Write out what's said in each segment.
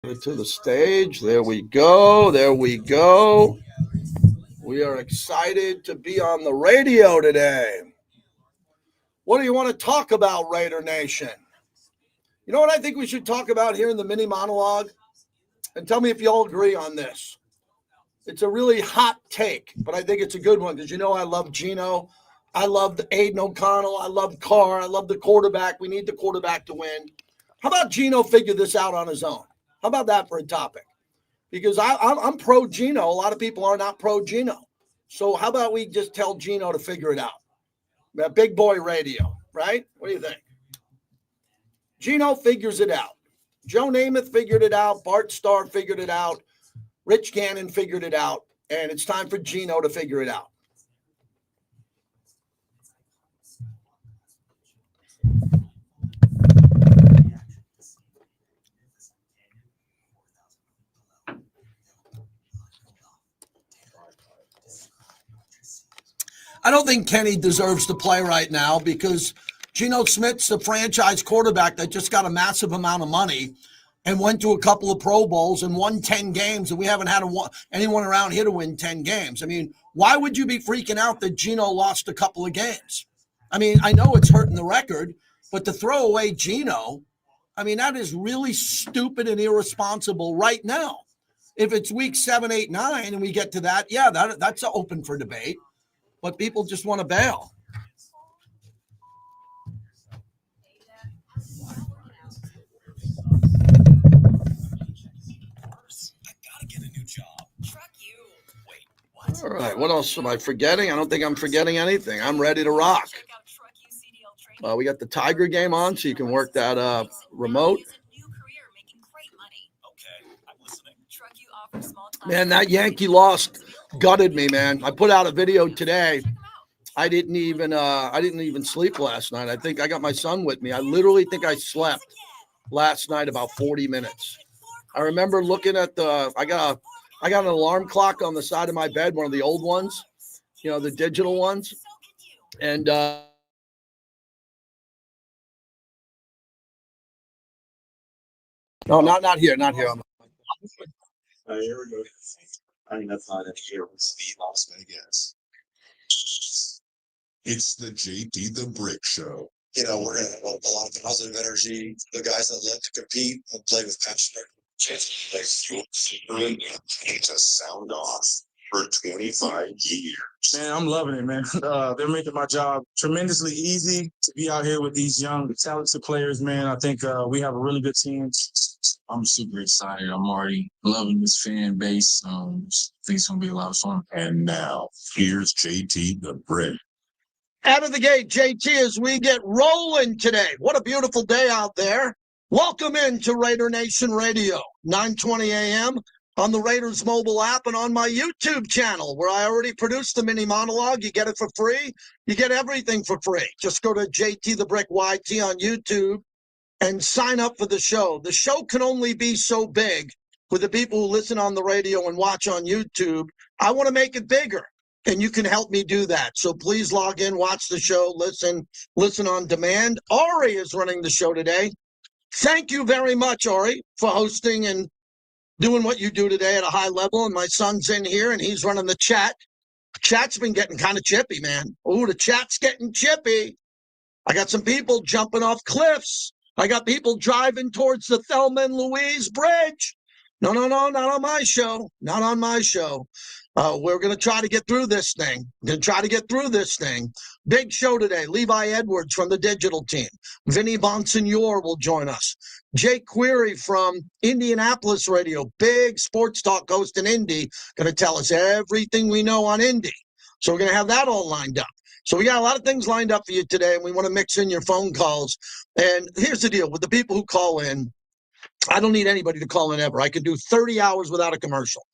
To the stage. There we go. There we go. We are excited to be on the radio today. What do you want to talk about, Raider Nation? You know what I think we should talk about here in the mini monologue? And tell me if you all agree on this. It's a really hot take, but I think it's a good one because you know I love Geno. I love Aiden O'Connell. I love Carr. I love the quarterback. We need the quarterback to win. How about Geno figure this out on his own? How about that for a topic? Because I'm pro Geno. A lot of people are not pro Geno. So how about we just tell Geno to figure it out? That big boy radio, right? What do you think? Geno figures it out. Joe Namath figured it out. Bart Starr figured it out. Rich Gannon figured it out. And it's time for Geno to figure it out. I don't think Kenny deserves to play right now because Geno Smith's the franchise quarterback that just got a massive amount of money and went to a couple of Pro Bowls and won 10 games, and we haven't had anyone around here to win 10 games. I mean, why would you be freaking out that Geno lost a couple of games? I mean, I know it's hurting the record, but to throw away Geno, I mean, that is really stupid and irresponsible right now. If it's week 7, 8, 9, and we get to that, yeah, that's open for debate. But people just want to bail. All right, what else am I forgetting? I don't think I'm forgetting anything. I'm ready to rock. We got the Tiger game on, so you can work that remote. Man, that Yankee loss gutted me, man. I put out a video today. I didn't even sleep last night. I think I got my son with me. I literally think I slept last night about 40 minutes. I remember looking at I got an alarm clock on the side of my bed, one of the old ones, you know, the digital ones. And no, not here, not here. Here we go. I mean, that's not any here with Steve Las Vegas. It's the JT the Brick Show. You know, we're going to have a lot of positive energy. The guys that love to compete and play with passion. To sound off for 25 years. Man, I'm loving it, man. They're making my job tremendously easy to be out here with these young, talented players, man. I think we have a really good team. I'm super excited. I'm already loving this fan base. I think it's going to be a lot of fun. And now, here's JT the Brick. Out of the gate, JT, as we get rolling today. What a beautiful day out there. Welcome into Raider Nation Radio, 9:20 a.m. on the Raiders mobile app and on my YouTube channel, where I already produced the mini monologue. You get it for free. You get everything for free. Just go to JT the Brick YT on YouTube and sign up for the show. The show can only be so big with the people who listen on the radio and watch on YouTube. I want to make it bigger, and you can help me do that. So please log in, watch the show, listen on demand. Ari is running the show today. Thank you very much, Ari, for hosting and doing what you do today at a high level. And my son's in here, and he's running the chat. Chat's been getting kind of chippy, man. Ooh, the chat's getting chippy. I got some people jumping off cliffs. I got people driving towards the Thelma and Louise Bridge. No, not on my show. Not on my show. We're going to try to get through this thing. Big show today. Levi Edwards from the digital team. Vinny Bonsignor will join us. Jake Query from Indianapolis Radio, big sports talk host in Indy, going to tell us everything we know on Indy. So we're going to have that all lined up. So we got a lot of things lined up for you today, and we want to mix in your phone calls. And here's the deal. With the people who call in, I don't need anybody to call in ever. I can do 30 hours without a commercial.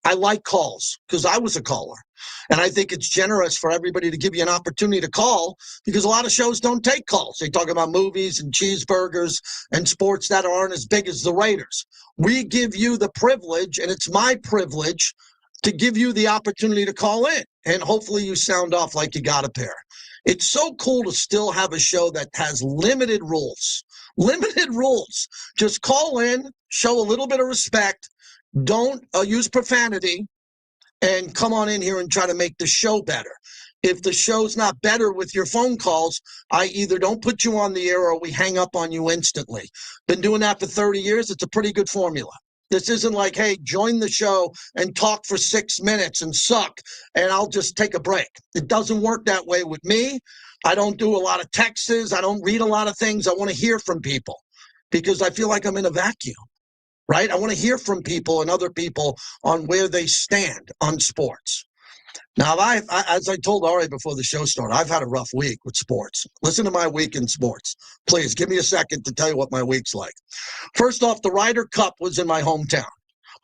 I like calls because I was a caller. And I think it's generous for everybody to give you an opportunity to call because a lot of shows don't take calls. They talk about movies and cheeseburgers and sports that aren't as big as the Raiders. We give you the privilege, and it's my privilege, to give you the opportunity to call in. And hopefully you sound off like you got a pair. It's so cool to still have a show that has limited rules. Limited rules. Just call in, show a little bit of respect, don't use profanity, and come on in here and try to make the show better. If the show's not better with your phone calls, I either don't put you on the air or we hang up on you instantly. Been doing that for 30 years. It's a pretty good formula. This isn't like, hey, join the show and talk for 6 minutes and suck, and I'll just take a break. It doesn't work that way with me. I don't do a lot of texts. I don't read a lot of things. I want to hear from people because I feel like I'm in a vacuum, right? I want to hear from people and other people on where they stand on sports. Now, as I told Ari before the show started, I've had a rough week with sports. Listen to my week in sports. Please, give me a second to tell you what my week's like. First off, the Ryder Cup was in my hometown.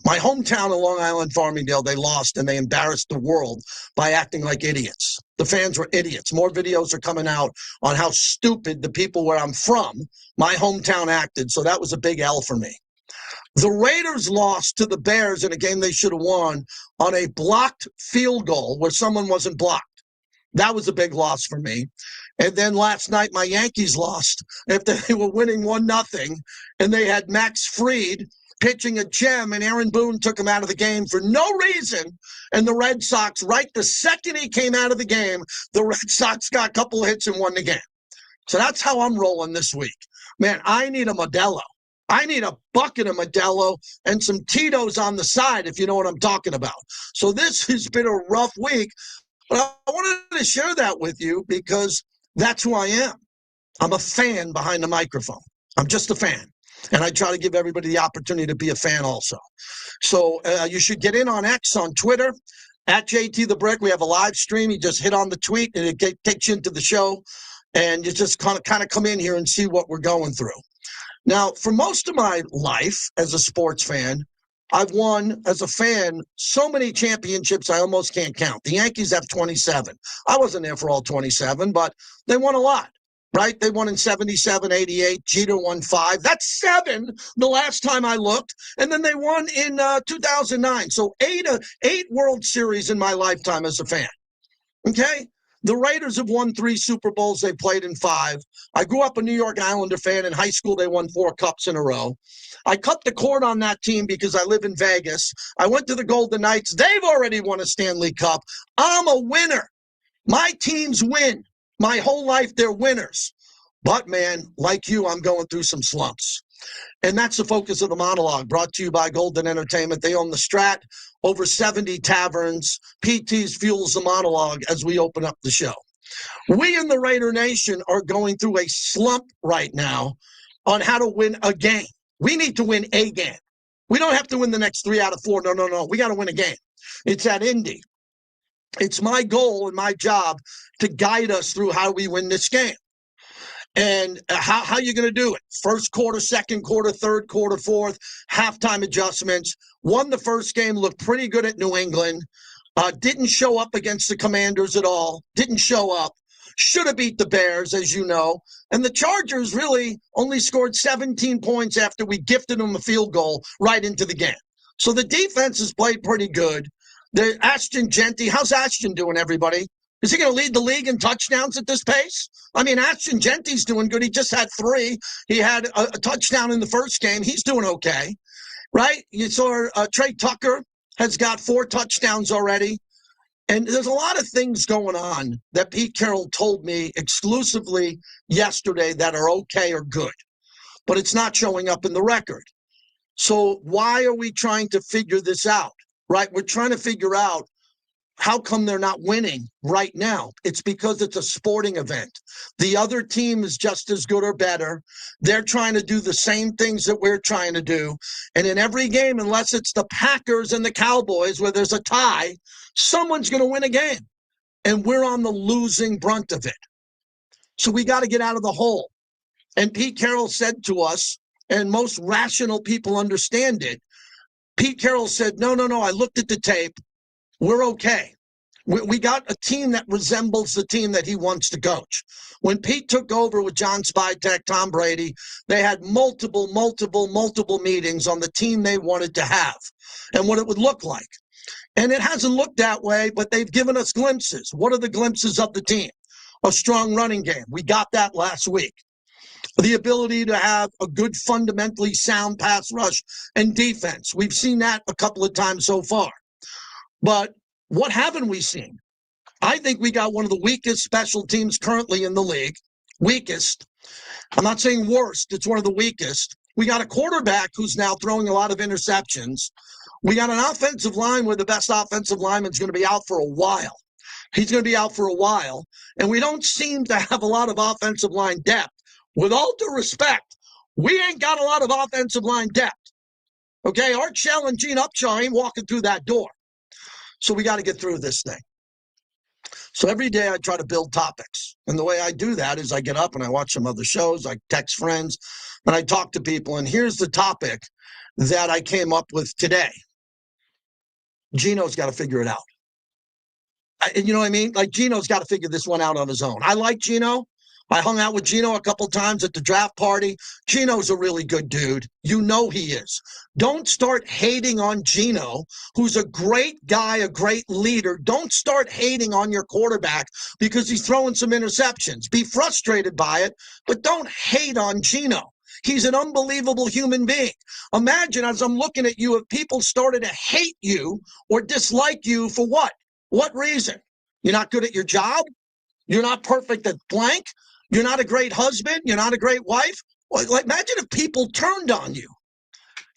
My hometown in Long Island, Farmingdale, they lost and they embarrassed the world by acting like idiots. The fans were idiots. More videos are coming out on how stupid the people where I'm from, my hometown, acted. So that was a big L for me. The Raiders lost to the Bears in a game they should have won on a blocked field goal where someone wasn't blocked. That was a big loss for me. And then last night, my Yankees lost after they were winning 1-0, and they had Max Fried pitching a gem, and Aaron Boone took him out of the game for no reason. And the Red Sox, right the second he came out of the game, the Red Sox got a couple of hits and won the game. So that's how I'm rolling this week. Man, I need a Modelo. I need a bucket of Modelo and some Tito's on the side, if you know what I'm talking about. So this has been a rough week, but I wanted to share that with you because that's who I am. I'm a fan behind the microphone. I'm just a fan. And I try to give everybody the opportunity to be a fan also. So you should get in on X, on Twitter, at JT The Brick. We have a live stream. You just hit on the tweet, and it takes you into the show. And you just kind of come in here and see what we're going through. Now, for most of my life as a sports fan, I've won, as a fan, so many championships I almost can't count. The Yankees have 27. I wasn't there for all 27, but they won a lot, right? They won in 77, 88. Jeter won 5. That's 7 the last time I looked. And then they won in 2009. So 8 World Series in my lifetime as a fan, okay? The Raiders have won 3 Super Bowls. They played in 5. I grew up a New York Islander fan. In high school, they won 4 cups in a row. I cut the cord on that team because I live in Vegas. I went to the Golden Knights. They've already won a Stanley Cup. I'm a winner. My teams win. My whole life, they're winners. But, man, like you, I'm going through some slumps. And that's the focus of the monologue, brought to you by Golden Entertainment. They own the Strat, over 70 taverns. PT's fuels the monologue as we open up the show. We in the Raider Nation are going through a slump right now on how to win a game. We need to win a game. We don't have to win the next 3 out of 4. No. We got to win a game. It's at Indy. It's my goal and my job to guide us through how we win this game. And how you going to do it? First quarter, second quarter, third quarter, fourth, halftime adjustments. Won the first game, looked pretty good at New England. Didn't show up against the Commanders at all. Didn't show up. Should have beat the Bears, as you know. And the Chargers really only scored 17 points after we gifted them a field goal right into the game. So the defense has played pretty good. Ashton Genty, how's Ashton doing, everybody? Is he going to lead the league in touchdowns at this pace? I mean, Ashton Genty's doing good. He just had 3. He had a touchdown in the first game. He's doing okay, right? You saw Trey Tucker has got 4 touchdowns already. And there's a lot of things going on that Pete Carroll told me exclusively yesterday that are okay or good. But it's not showing up in the record. So why are we trying to figure this out, right? We're trying to figure out how come they're not winning right now? It's because it's a sporting event. The other team is just as good or better. They're trying to do the same things that we're trying to do. And in every game, unless it's the Packers and the Cowboys where there's a tie, someone's going to win a game. And we're on the losing brunt of it. So we got to get out of the hole. And Pete Carroll said to us, and most rational people understand it, Pete Carroll said, no, I looked at the tape. We're okay. We got a team that resembles the team that he wants to coach. When Pete took over with John Spytek, Tom Brady, they had multiple meetings on the team they wanted to have and what it would look like. And it hasn't looked that way, but they've given us glimpses. What are the glimpses of the team? a strong running game. We got that last week. The ability to have a good, fundamentally sound pass rush and defense. We've seen that a couple of times so far. But what haven't we seen? I think we got one of the weakest special teams currently in the league. Weakest. I'm not saying worst. It's one of the weakest. We got a quarterback who's now throwing a lot of interceptions. We got an offensive line where the best offensive lineman's going to be out for a while. He's going to be out for a while. And we don't seem to have a lot of offensive line depth. With all due respect, we ain't got a lot of offensive line depth. Okay, Art Shell and Gene Upshaw ain't walking through that door. So we got to get through this thing. So every day I try to build topics. And the way I do that is I get up and I watch some other shows. I text friends and I talk to people. And here's the topic that I came up with today. Geno's got to figure it out. You know what I mean? Like, Geno's got to figure this one out on his own. I like Geno. I hung out with Geno a couple times at the draft party. Geno's a really good dude. You know he is. Don't start hating on Geno, who's a great guy, a great leader. Don't start hating on your quarterback because he's throwing some interceptions. Be frustrated by it, but don't hate on Geno. He's an unbelievable human being. Imagine, as I'm looking at you, if people started to hate you or dislike you for what? What reason? You're not good at your job? You're not perfect at blank? You're not a great husband? You're not a great wife? Like, imagine if people turned on you.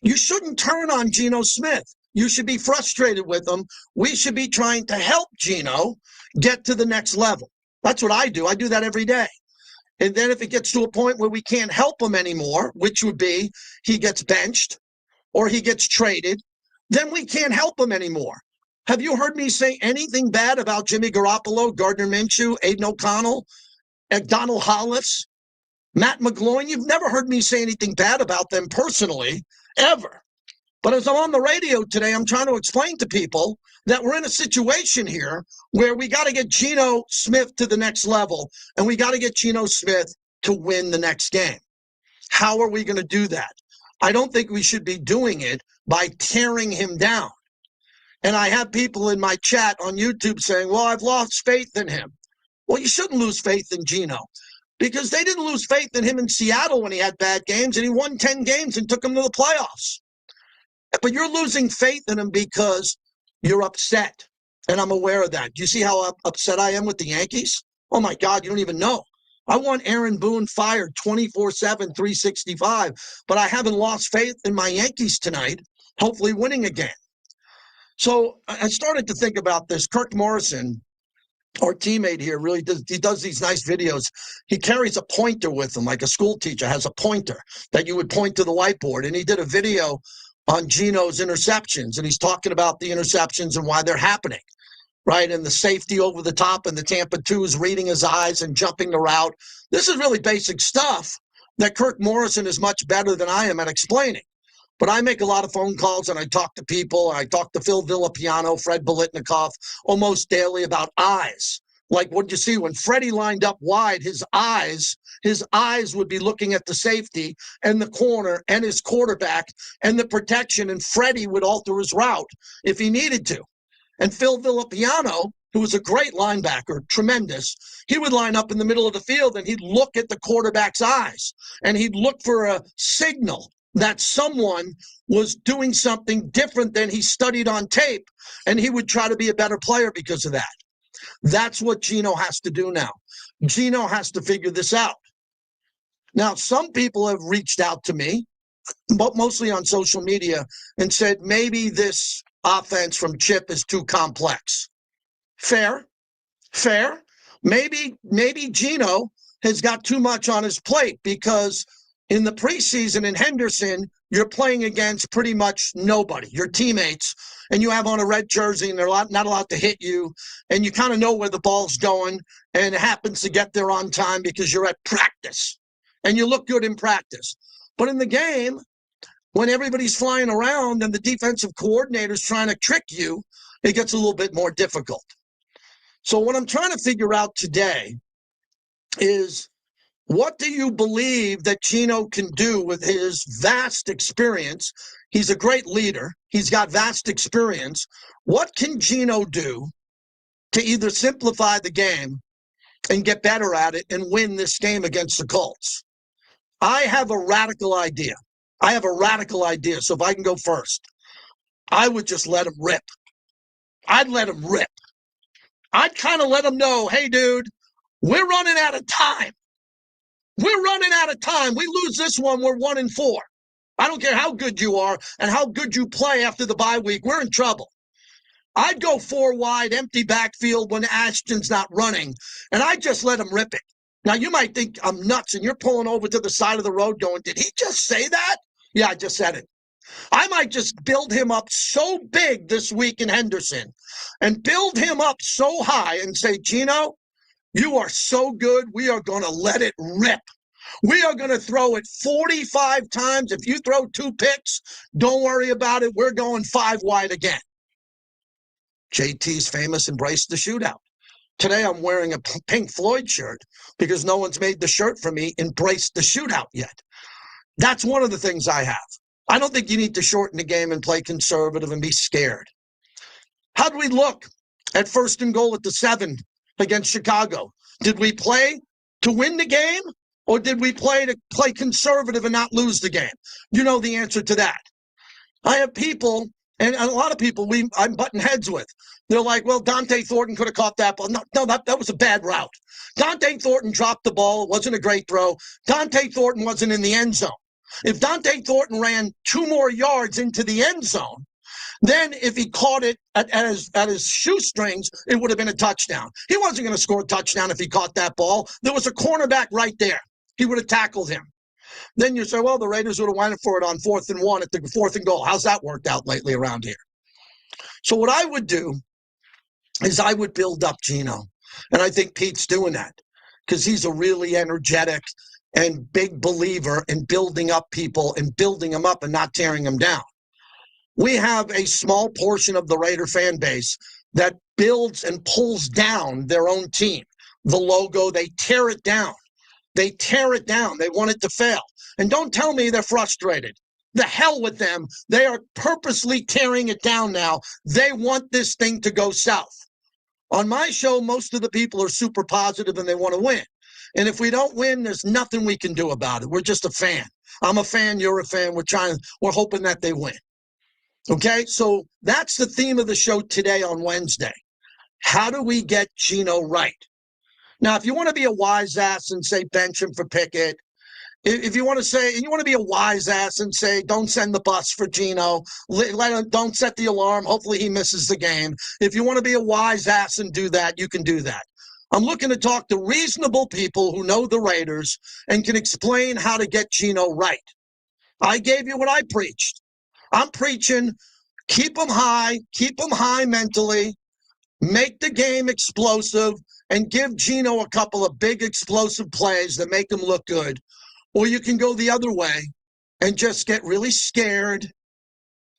You shouldn't turn on Geno Smith. You should be frustrated with him. We should be trying to help Geno get to the next level. That's what I do. I do that every day. And then if it gets to a point where we can't help him anymore, which would be he gets benched or he gets traded, then we can't help him anymore. Have you heard me say anything bad about Jimmy Garoppolo, Gardner Minshew, Aiden O'Connell, Donald Hollis, Matt McGloin? You've never heard me say anything bad about them personally, ever. But as I'm on the radio today, I'm trying to explain to people that we're in a situation here where we got to get Geno Smith to the next level, and we got to get Geno Smith to win the next game. How are we going to do that? I don't think we should be doing it by tearing him down. And I have people in my chat on YouTube saying, well, I've lost faith in him. Well, you shouldn't lose faith in Geno because they didn't lose faith in him in Seattle when he had bad games, and he won 10 games and took them to the playoffs. But you're losing faith in him because you're upset, and I'm aware of that. Do you see how upset I am with the Yankees? Oh, my God, you don't even know. I want Aaron Boone fired 24/7, 365, but I haven't lost faith in my Yankees tonight, hopefully winning again. So I started to think about this. Kirk Morrison, our teammate here, really does these nice videos. He carries a pointer with him, like a school teacher has a pointer that you would point to the whiteboard. And he did a video on Geno's interceptions, and he's talking about the interceptions and why they're happening, right? And the safety over the top, and the Tampa 2s reading his eyes and jumping the route. This is really basic stuff that Kirk Morrison is much better than I am at explaining. But I make a lot of phone calls, and I talk to people. I talk to Phil Villapiano, Fred Biletnikoff almost daily about eyes. Like, what did you see? When Freddie lined up wide, his eyes would be looking at the safety and the corner and his quarterback and the protection, and Freddie would alter his route if he needed to. And Phil Villapiano, who was a great linebacker, tremendous, he would line up in the middle of the field, and he'd look at the quarterback's eyes, and he'd look for a signal that someone was doing something different than he studied on tape, and he would try to be a better player because of that. That's what Geno has to do now. Geno has to figure this out. Now, some people have reached out to me, but mostly on social media, and said maybe this offense from Chip is too complex. Fair. Maybe Geno has got too much on his plate because in the preseason in Henderson, you're playing against pretty much nobody, your teammates, and you have on a red jersey, and they're not allowed to hit you, and you kind of know where the ball's going, and it happens to get there on time because you're at practice, and you look good in practice. But in the game, when everybody's flying around and the defensive coordinator's trying to trick you, it gets a little bit more difficult. So what I'm trying to figure out today is, what do you believe that Geno can do with his vast experience? He's a great leader. He's got vast experience. What can Geno do to either simplify the game and get better at it and win this game against the Colts. I have a radical idea. So if I can go first, I would just let him rip. I'd let him rip. I'd kind of let him know, hey, dude, we're running out of time. We lose this one, we're 1-4. I don't care how good you are and how good you play after the bye week. We're in trouble. I'd go 4 wide, empty backfield when Ashton's not running, and I'd just let him rip it. Now, you might think I'm nuts, and you're pulling over to the side of the road going, did he just say that? Yeah, I just said it. I might just build him up so big this week in Henderson and build him up so high and say, Geno, you are so good, we are going to let it rip. We are going to throw it 45 times. If you throw 2 picks, don't worry about it. We're going 5 wide again. JT's famous embrace the shootout. Today I'm wearing a Pink Floyd shirt because no one's made the shirt for me, embrace the shootout yet. That's one of the things I have. I don't think you need to shorten the game and play conservative and be scared. How did we look at 1st and goal at the 7 against Chicago? Did we play to win the game, or did we play to play conservative and not lose the game? You know the answer to that. I have people, and a lot of people I'm butting heads with. They're like, well, Dante Thornton could have caught that ball. No, that was a bad route. Dante Thornton dropped the ball. It wasn't a great throw. Dante Thornton wasn't in the end zone. If Dante Thornton ran 2 more yards into the end zone, then if he caught it at his shoestrings, it would have been a touchdown. He wasn't going to score a touchdown if he caught that ball. There was a cornerback right there. He would have tackled him. Then you say, well, the Raiders would have went for it on 4th and 1 at the 4th and goal. How's that worked out lately around here? So what I would do is I would build up Geno. And I think Pete's doing that because he's a really energetic and big believer in building up people and building them up and not tearing them down. We have a small portion of the Raider fan base that builds and pulls down their own team. The logo, they tear it down. They tear it down. They want it to fail. And don't tell me they're frustrated. The hell with them. They are purposely tearing it down now. They want this thing to go south. On my show, most of the people are super positive and they want to win. And if we don't win, there's nothing we can do about it. We're just a fan. I'm a fan. You're a fan. We're hoping that they win. Okay, so that's the theme of the show today on Wednesday. How do we get Geno right? Now, if you want to be a wise ass and say bench him for Pickett, if you want to be a wise ass and say don't send the bus for Geno, don't set the alarm, hopefully he misses the game. If you want to be a wise ass and do that, you can do that. I'm looking to talk to reasonable people who know the Raiders and can explain how to get Geno right. I gave you what I preached. I'm preaching, keep them high mentally, make the game explosive, and give Geno a couple of big explosive plays that make him look good. Or you can go the other way and just get really scared.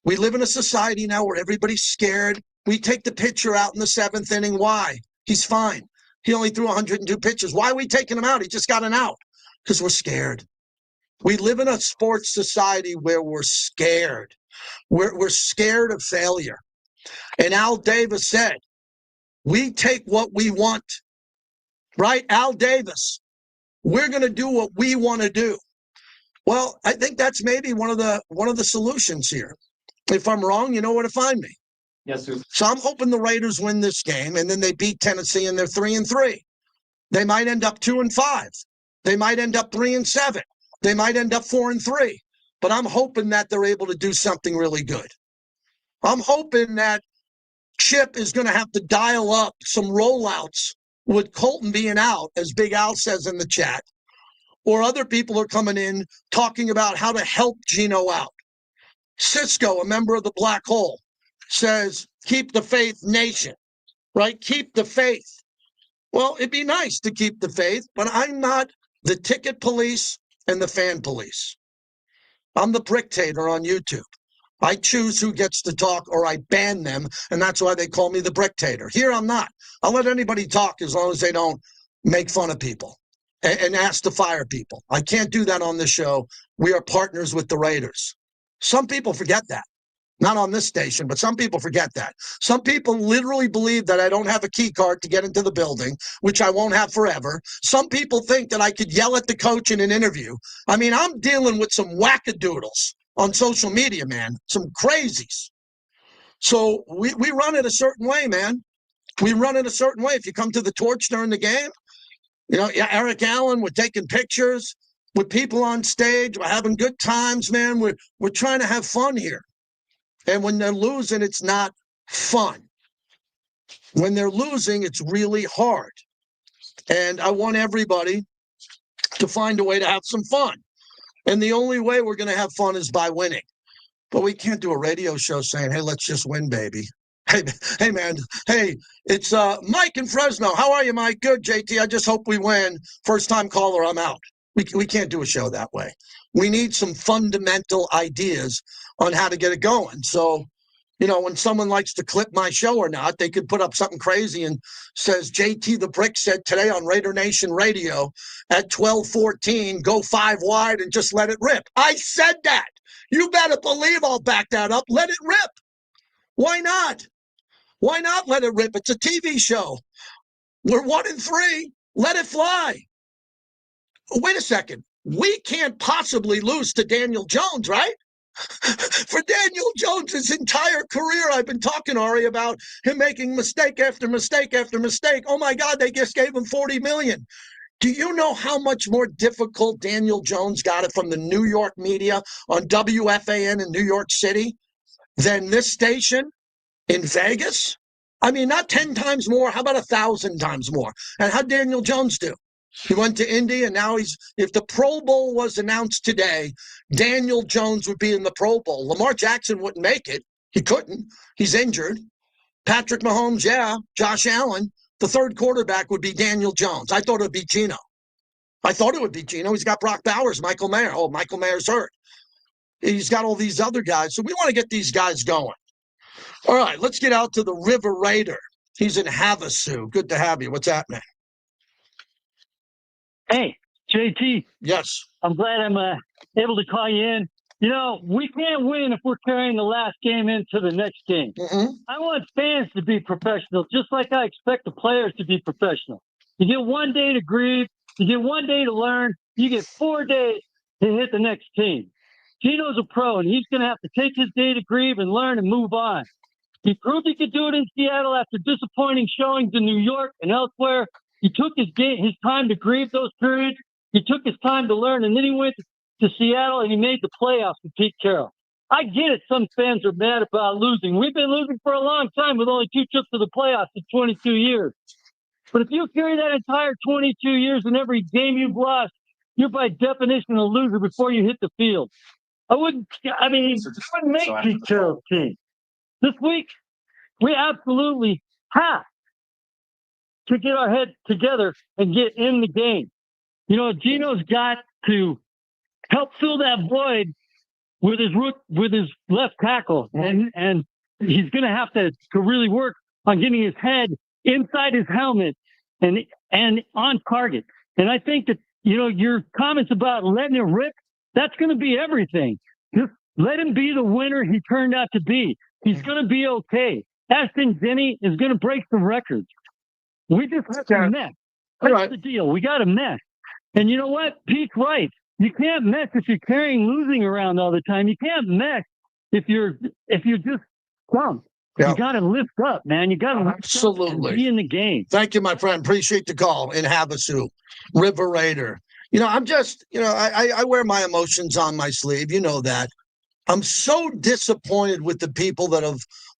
We live in a society now where everybody's scared. We take the pitcher out in the 7th inning. Why? He's fine. He only threw 102 pitches. Why are we taking him out? He just got an out. Because we're scared. We live in a sports society where we're scared. We're scared of failure. And Al Davis said, we take what we want. Right? Al Davis. We're going to do what we want to do. Well, I think that's maybe one of the solutions here. If I'm wrong, you know where to find me. Yes, sir. So I'm hoping the Raiders win this game, and then they beat Tennessee, and they're 3-3. They might end up 2-5. They might end up 3-7. They might end up 4-3. But I'm hoping that they're able to do something really good. I'm hoping that Chip is going to have to dial up some rollouts with Colton being out, as Big Al says in the chat, or other people are coming in talking about how to help Geno out. Cisco, a member of the Black Hole, says, keep the faith, nation, right? Keep the faith. Well, it'd be nice to keep the faith, but I'm not the ticket police and the fan police. I'm the Bricktator on YouTube. I choose who gets to talk or I ban them, and that's why they call me the Bricktator. Here I'm not. I'll let anybody talk as long as they don't make fun of people and ask to fire people. I can't do that on this show. We are partners with the Raiders. Some people forget that. Not on this station, but some people forget that. Some people literally believe that I don't have a key card to get into the building, which I won't have forever. Some people think that I could yell at the coach in an interview. I mean, I'm dealing with some wackadoodles on social media, man, some crazies. So we run it a certain way, man. We run it a certain way. If you come to the torch during the game, Eric Allen, we're taking pictures with people on stage. We're having good times, man. We're trying to have fun here. And when they're losing, it's not fun. When they're losing, it's really hard. And I want everybody to find a way to have some fun. And the only way we're going to have fun is by winning. But we can't do a radio show saying, hey, let's just win, baby. Hey, man. Hey, it's Mike in Fresno. How are you, Mike? Good, JT. I just hope we win. First-time caller, I'm out. We can't do a show that way. We need some fundamental ideas on how to get it going. So, when someone likes to clip my show or not, they could put up something crazy and says, JT the Brick said today on Raider Nation Radio at 12:14, go 5 wide and just let it rip. I said that. You better believe I'll back that up. Let it rip. Why not? Why not let it rip? It's a TV show. We're 1-3. Let it fly. Wait a second. We can't possibly lose to Daniel Jones, right? For Daniel Jones' entire career, I've been talking, Ari, about him making mistake after mistake after mistake. Oh, my God, they just gave him $40 million. Do you know how much more difficult Daniel Jones got it from the New York media on WFAN in New York City than this station in Vegas? I mean, not 10 times more. How about 1,000 times more? And how'd Daniel Jones do? He went to Indy, and now if the Pro Bowl was announced today, Daniel Jones would be in the Pro Bowl. Lamar Jackson wouldn't make it. He couldn't. He's injured. Patrick Mahomes, yeah. Josh Allen. The third quarterback would be Daniel Jones. I thought it would be Geno. He's got Brock Bowers, Michael Mayer. Oh, Michael Mayer's hurt. He's got all these other guys. So we want to get these guys going. All right, let's get out to the River Raider. He's in Havasu. Good to have you. What's happening? Hey, JT. Yes. I'm glad I'm able to call you in. We can't win if we're carrying the last game into the next game. Mm-hmm. I want fans to be professional, just like I expect the players to be professional. You get 1 day to grieve. You get 1 day to learn. You get 4 days to hit the next team. Geno's a pro, and he's going to have to take his day to grieve and learn and move on. He proved he could do it in Seattle after disappointing showings in New York and elsewhere. He took his time to grieve those periods. He took his time to learn, and then he went to Seattle, and he made the playoffs with Pete Carroll. I get it. Some fans are mad about losing. We've been losing for a long time with only 2 trips to the playoffs in 22 years. But if you carry that entire 22 years in every game you've lost, you're by definition a loser before you hit the field. I wouldn't make Pete Carroll's team. This week, we absolutely have to get our heads together and get in the game. Geno's got to help fill that void with his left tackle, and he's going to have to really work on getting his head inside his helmet and on target. And I think that your comments about letting it rip, that's going to be everything. Just let him be the winner he turned out to be. He's going to be okay. Ashton Denny is going to break some records. We just have to mess. That's the deal. We got to mess. And you know what? Pete's right. You can't mess if you're carrying losing around all the time. You can't mess if you're just dumb. Yeah. You got to lift up, man. You got to absolutely be in the game. Thank you, my friend. Appreciate the call in Havasu, River Raider. I'm just, I wear my emotions on my sleeve. You know that. I'm so disappointed with the people that have,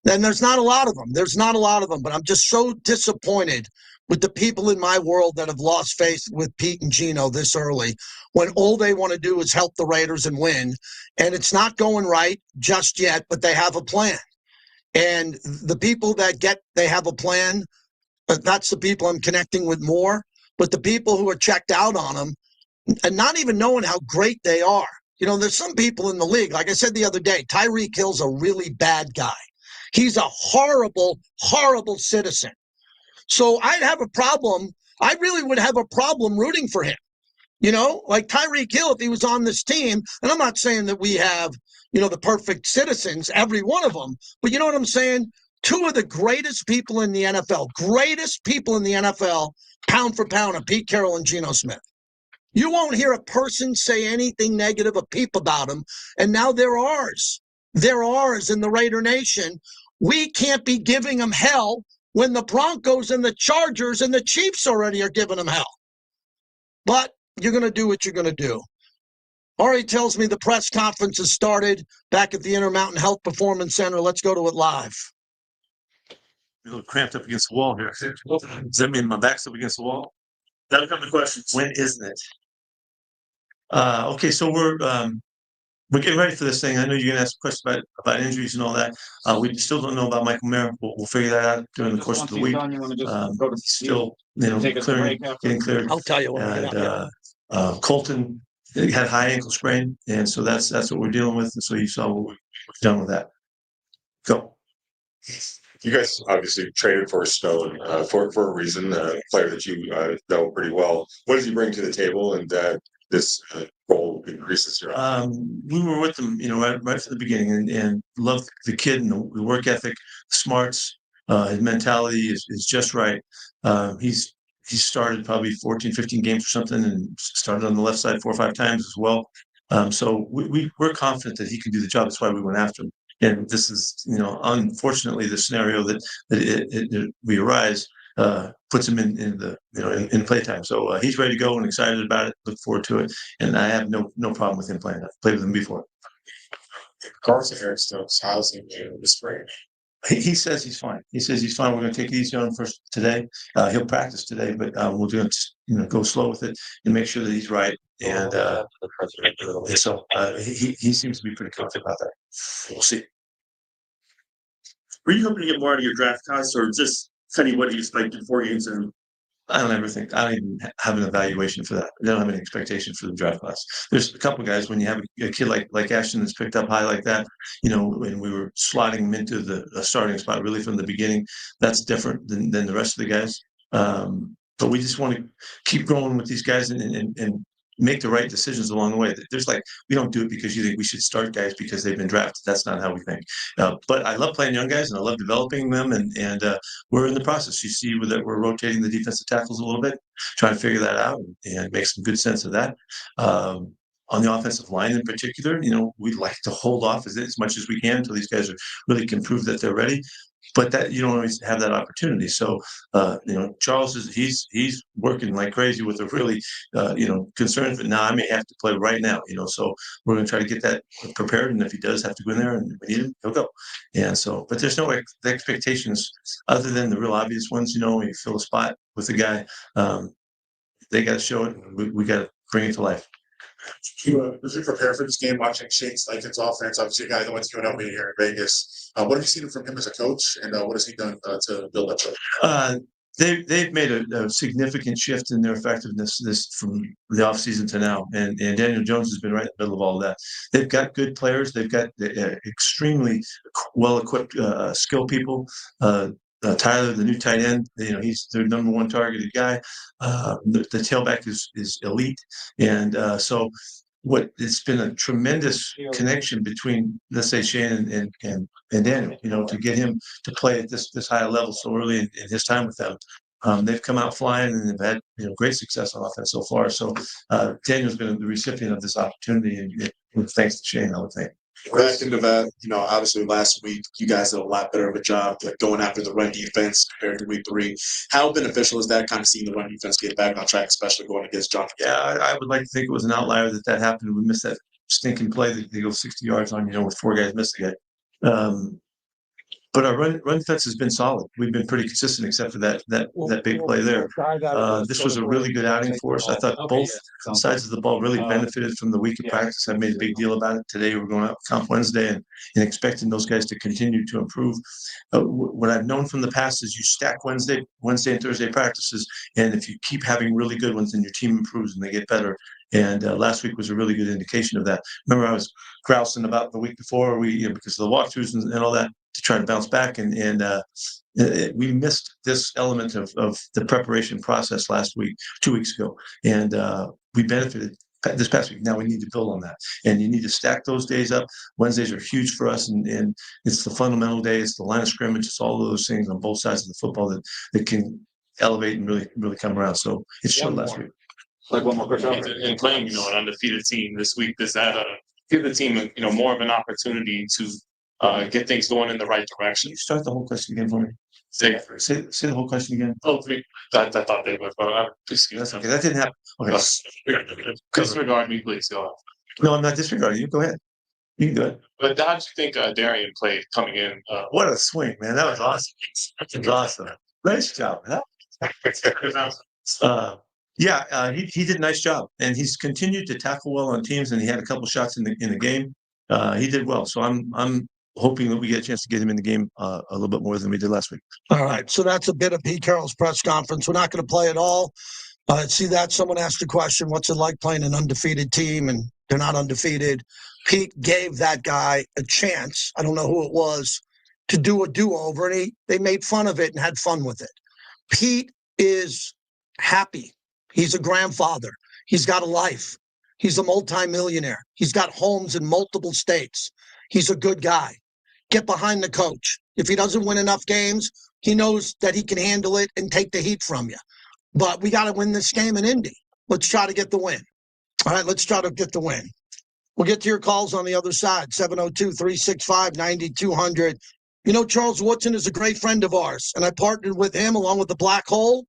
and there's not a lot of them. But I'm just so disappointed with the people in my world that have lost faith with Pete and Geno this early, when all they want to do is help the Raiders and win. And it's not going right just yet, but they have a plan. And the people that they have a plan, that's the people I'm connecting with more. But the people who are checked out on them and not even knowing how great they are. There's some people in the league, like I said the other day, Tyreek Hill's a really bad guy. He's a horrible, horrible citizen. So I'd have a problem. I really would have a problem rooting for him. You know, like Tyreek Hill, if he was on this team, and I'm not saying that we have, the perfect citizens, every one of them, but you know what I'm saying? Two of the greatest people in the NFL, pound for pound, are Pete Carroll and Geno Smith. You won't hear a person say anything negative a peep about them, and now they're ours. They're ours in the Raider Nation. We can't be giving them hell when the Broncos and the Chargers and the Chiefs already are giving them hell. But you're going to do what you're going to do. Ari tells me the press conference has started back at the Intermountain Health Performance Center. Let's go to it live. A little cramped up against the wall here. Does that mean my back's up against the wall? That'll come to questions. When isn't it? Okay, so we're getting ready for this thing. I know you're gonna ask questions about injuries and all that. We still don't know about Michael Mayer. We'll figure that out during the course of the week. Still, getting cleared. I'll tell you when we get up here. Colton had high ankle sprain, and so that's what we're dealing with. And so you saw what we've done with that. Go. You guys obviously traded for Stone for a reason, a player that you know pretty well. What does he bring to the table, and this role increases your? We were with him, right from the beginning, and loved the kid and the work ethic, smarts. His mentality is just right. He started probably 14, 15 games or something, and started on the left side 4 or 5 times as well. So we're confident that he can do the job. That's why we went after him. And this is, unfortunately, the scenario that we arise puts him in playtime. So he's ready to go and excited about it. Look forward to it, and I have no problem with him playing. I've played with him before. Carson Eric Stokes, how's he doing this spring? He says he's fine. He says he's fine. We're going to take it easy on him first today. He'll practice today, but we'll do it, go slow with it and make sure that he's right. And so he seems to be pretty confident about that. We'll see. Were you hoping to get more out of your draft class, or just kind of what you expected 4 games in? I don't even have an evaluation for that. I don't have any expectation for the draft class. There's a couple of guys, when you have a kid like Ashton that's picked up high like that, when we were slotting him into the starting spot really from the beginning, that's different than the rest of the guys. But we just want to keep growing with these guys and make the right decisions along the way. We don't do it because you think we should start guys because they've been drafted. That's not how we think. But I love playing young guys, and I love developing them, and we're in the process. You see that we're rotating the defensive tackles a little bit, trying to figure that out and make some good sense of that. On the offensive line in particular, we'd like to hold off as much as we can until these guys really can prove that they're ready. But that you don't always have that opportunity. So, Charles he's working like crazy with a really, concern. But now I may have to play right now. So we're going to try to get that prepared. And if he does have to go in there and we need him, he'll go. And so, but there's no expectations other than the real obvious ones. You fill a spot with the guy. They got to show it. And we got to bring it to life. As you prepare for this game, watching Shane Steichen's offense, obviously a guy that went to UNLV here in Vegas. What have you seen from him as a coach, and what has he done to build up? They've made a significant shift in their effectiveness from the offseason to now, and Daniel Jones has been right in the middle of all of that. They've got good players. They've got extremely well-equipped skill people. Tyler, the new tight end, he's their number one targeted guy. The tailback is elite, and so it's been a tremendous connection between, let's say, Shane and Daniel. To get him to play at this high level so early in his time with them. They've come out flying and they've had great success on offense so far. So Daniel's been the recipient of this opportunity, and thanks to Shane, I would think. Back into that, obviously last week you guys did a lot better of a job going after the run defense compared to week 3. How beneficial is that, kind of seeing the run defense get back on track, especially going against John? Yeah, I would like to think it was an outlier that happened. We missed that stinking play that they go 60 yards on, with 4 guys missing it. But our run defense has been solid. We've been pretty consistent, except for that big play there. This was a really good outing for us. I thought both sides of the ball really benefited from the week of practice. I made a big deal about it. Today we're going out Comp Wednesday and expecting those guys to continue to improve. What I've known from the past is you stack Wednesday and Thursday practices, and if you keep having really good ones, then your team improves and they get better. And last week was a really good indication of that. Remember, I was grousing about the week before because of the walkthroughs and all that. to try to bounce back. And we missed this element of the preparation process last week, 2 weeks ago, and we benefited this past week. Now we need to build on that, and you need to stack those days up. Wednesdays are huge for us, and it's the fundamental days, the line of scrimmage, it's all of those things on both sides of the football that can elevate and really come around. So it showed last week. Like one more question, and playing, an undefeated team this week, does that give the team, more of an opportunity to get things going in the right direction? Can you start the whole question again for me? Say the whole question again. Oh, I thought they would, but excuse me. Okay, that didn't happen. Okay. Disregard me, please. Go on. No, I'm not disregarding you. Go ahead. You can do it. But how did you think Darian played coming in? What a swing, man! That was awesome. That was awesome. Nice job, man. He did a nice job, and he's continued to tackle well on teams, and he had a couple shots in the game. He did well, so I'm hoping that we get a chance to get him in the game a little bit more than we did last week. All right, so that's a bit of Pete Carroll's press conference. We're not going to play it all. See that? Someone asked the question, what's it like playing an undefeated team, and they're not undefeated. Pete gave that guy a chance, I don't know who it was, to do a do-over, and they made fun of it and had fun with it. Pete is happy. He's a grandfather. He's got a life. He's a multimillionaire. He's got homes in multiple states. He's a good guy. Get behind the coach. If he doesn't win enough games, he knows that he can handle it and take the heat from you. But we got to win this game in Indy. Let's try to get the win. All right, let's try to get the win. We'll get to your calls on the other side, 702-365-9200. Charles Woodson is a great friend of ours, and I partnered with him along with the Black Hole.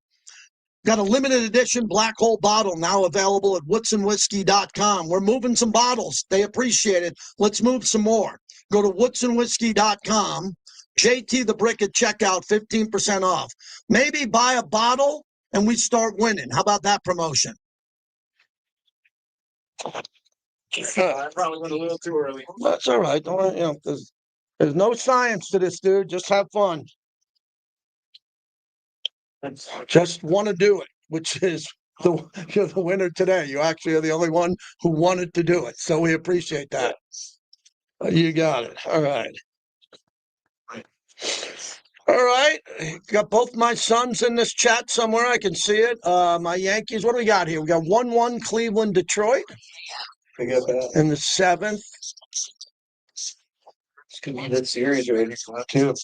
Got a limited edition Black Hole bottle now available at woodsonwhiskey.com. We're moving some bottles. They appreciate it. Let's move some more. Go to woodsonwhiskey.com. JT the Brick at checkout, 15% off. Maybe buy a bottle and we start winning. How about that promotion? I probably went a little too early. That's all right. Don't worry, there's no science to this, dude. Just have fun. Just want to do it, which is you're the winner today. You actually are the only one who wanted to do it. So we appreciate that. You got it. All right. All right. Got both my sons in this chat somewhere. I can see it. My Yankees. What do we got here? We got 1-1 Cleveland, Detroit. I get that. In the 7th. It's gonna be that series right too.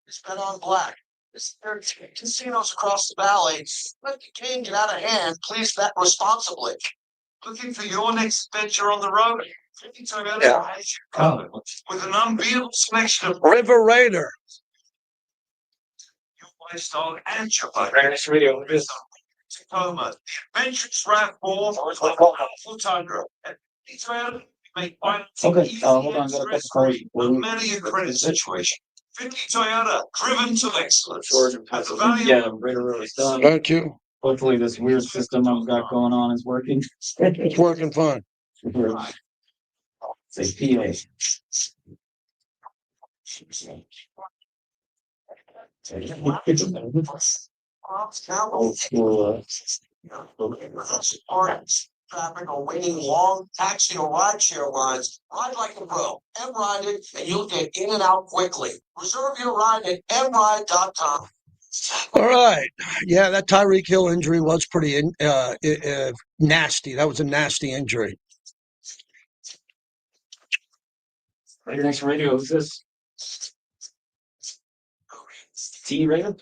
It's been on black. There are casinos across the valley. Let the game get out of hand. Please bet responsibly. Looking for your next adventure on the road? Yeah. With an unbeatable selection of River Raider. Your lifestyle and your Next video. Tacoma. Adventures RAV4 full Tundra. At Toyota, make finance Okay, hold on, easy and got a couple stress-free. calls. No matter your credit situation. 50 Toyota, driven to excellence. Georgia, At the value. yeah, Raider is done. Thank you. Hopefully this weird system I've got going on is working. It's working fine. Say PA. Traffic or waiting long taxi or rideshare lines. Ride like a pro. M-Ride it, and you'll get in and out quickly. Reserve your ride at mride.com. All right. Yeah, that Tyreek Hill injury was pretty nasty. That was a nasty injury. Your next radio, who's this? T Radio?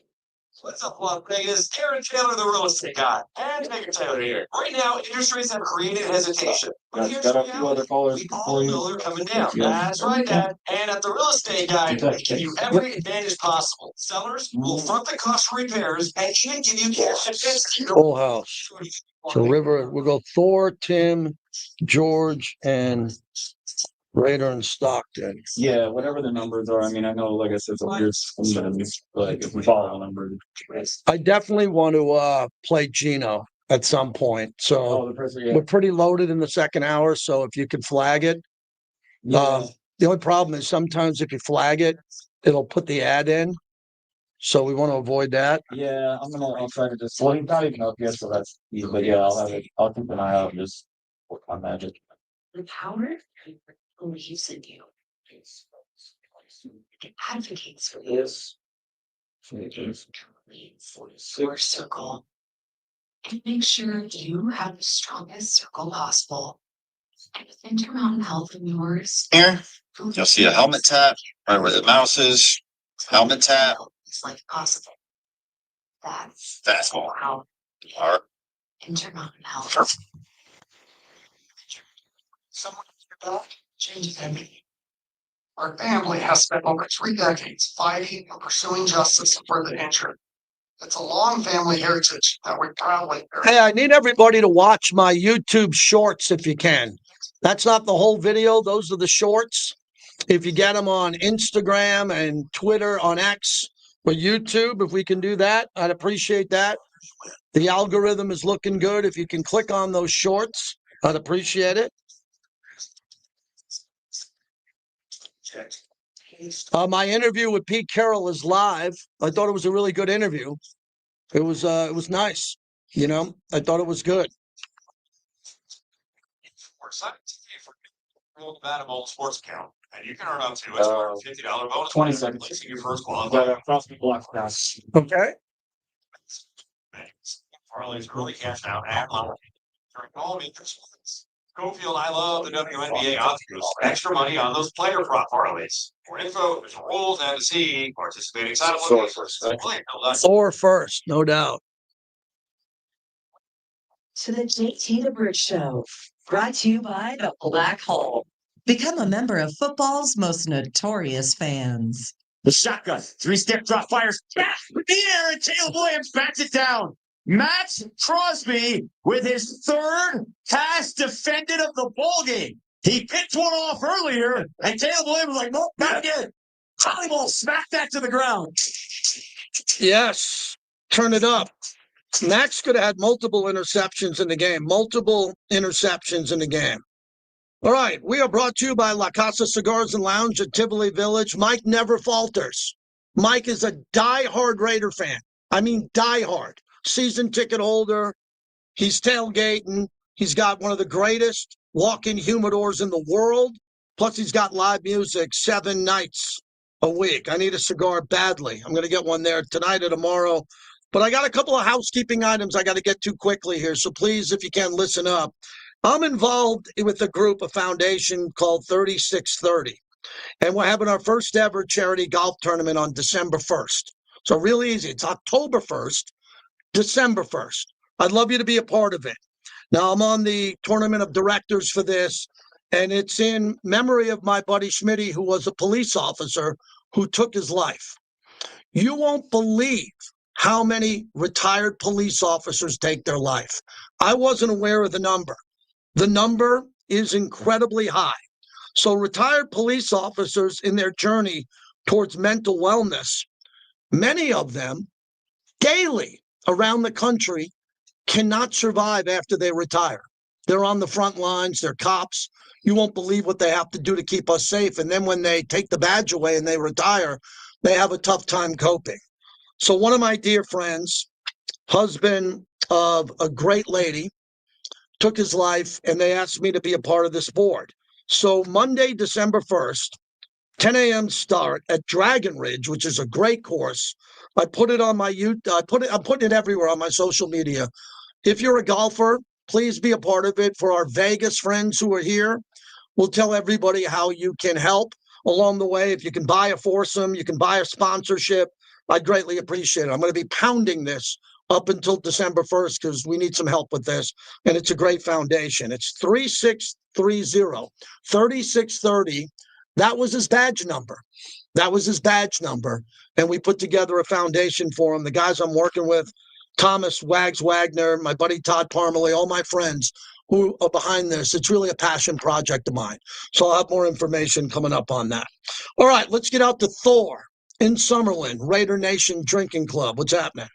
What's up, Las Vegas? Aaron Taylor, the real estate guy. And Nick Taylor here. Right now, interest rates have created hesitation. But here's Got the a few other callers. we all know they're coming down. Yeah. That's right, Dad. And at the real estate guy, we give you every advantage possible. Sellers will front the cost of repairs and can't give you cash advance. Full house. So River, we'll go Thor, Tim, George, and Raider and Stockton. Yeah, whatever the numbers are. I mean, I know, like I said, it's a weird system, but if we follow the numbers. I definitely want to play Geno at some point. So we're pretty loaded in the second hour. So if you could flag it. Yeah. The only problem is sometimes if you flag it, it'll put the ad in. So we want to avoid that. Yeah, I'll try to just, well, he's not even up yet, so that's, but yeah, I'll keep an eye out and just work on magic. The power only you send you. advocates for you. Your circle. And make sure you have the strongest circle possible. And with Intermountain Health and yours, Here, you'll see a helmet tap right where the mouse is. Helmet tap. It's like possible. That's Fastball. how All right. Intermountain Health. Someone at your back changes everything. Our family has spent over 3 decades fighting and pursuing justice for the injured. It's a long family heritage that we proudly bear. Hey, I need everybody to watch my YouTube shorts if you can. That's not the whole video. Those are the shorts. If you get them on Instagram and Twitter, on X, or YouTube, if we can do that, I'd appreciate that. The algorithm is looking good. If you can click on those shorts, I'd appreciate it. My interview with Pete Carroll is live. I thought it was a really good interview. It was nice. You know, I thought it was good. We're excited today for World Battle Sports account, and you can earn up to a $250 bonus. 20 seconds. Placing your first qualifier. Okay. Parlays early cash out at level. During all interest ones. Schofield, I love the WNBA odds boost. Extra money on those player prop parlays. For info, visual rules, and to see participating side of Or first, no doubt. To the JT the Bridge Show, brought to you by the Black Hole. Become a member of football's most notorious fans. The shotgun, 3-step drop fires, back in the air, and Caleb Williams backs it down. Max Crosby with his 3rd pass defended of the ball game. He picked one off earlier, and Caleb Williams was like, nope, not again. Volleyball smacked that to the ground. Yes, turn it up. Max could have had multiple interceptions in the game. All right, we are brought to you by La Casa Cigars and Lounge at Tivoli Village. Mike never falters. Mike is a diehard Raider fan. I mean, diehard. Season ticket holder. He's tailgating. He's got one of the greatest walk-in humidors in the world. Plus, he's got live music 7 nights a week. I need a cigar badly. I'm going to get one there tonight or tomorrow. But I got a couple of housekeeping items I got to get to quickly here. So please, if you can, listen up. I'm involved with a foundation called 3630. And we're having our first ever charity golf tournament on December 1st. So really easy. It's October 1st, December 1st. I'd love you to be a part of it. Now, I'm on the tournament of directors for this, and it's in memory of my buddy Schmitty, who was a police officer who took his life. You won't believe how many retired police officers take their life. I wasn't aware of the number. The number is incredibly high. So retired police officers in their journey towards mental wellness, many of them daily around the country cannot survive after they retire. They're on the front lines. They're cops. You won't believe what they have to do to keep us safe. And then when they take the badge away and they retire, they have a tough time coping. So one of my dear friends, husband of a great lady, took his life, and they asked me to be a part of this board. So Monday, December 1st, 10 a.m. start at Dragon Ridge, which is a great course. I put it on my I'm putting it everywhere on my social media. If you're a golfer, please be a part of it. For our Vegas friends who are here, we'll tell everybody how you can help along the way. If you can buy a foursome, you can buy a sponsorship, I'd greatly appreciate it. I'm going to be pounding this up until December 1st because we need some help with this, and it's a great foundation. It's 3630, 3630. That was his badge number. And we put together a foundation for him. The guys I'm working with, Thomas Wags Wagner, my buddy Todd Parmalee, all my friends who are behind this. It's really a passion project of mine. So I'll have more information coming up on that. All right, let's get out to Thor in Summerlin, Raider Nation Drinking Club. What's happening?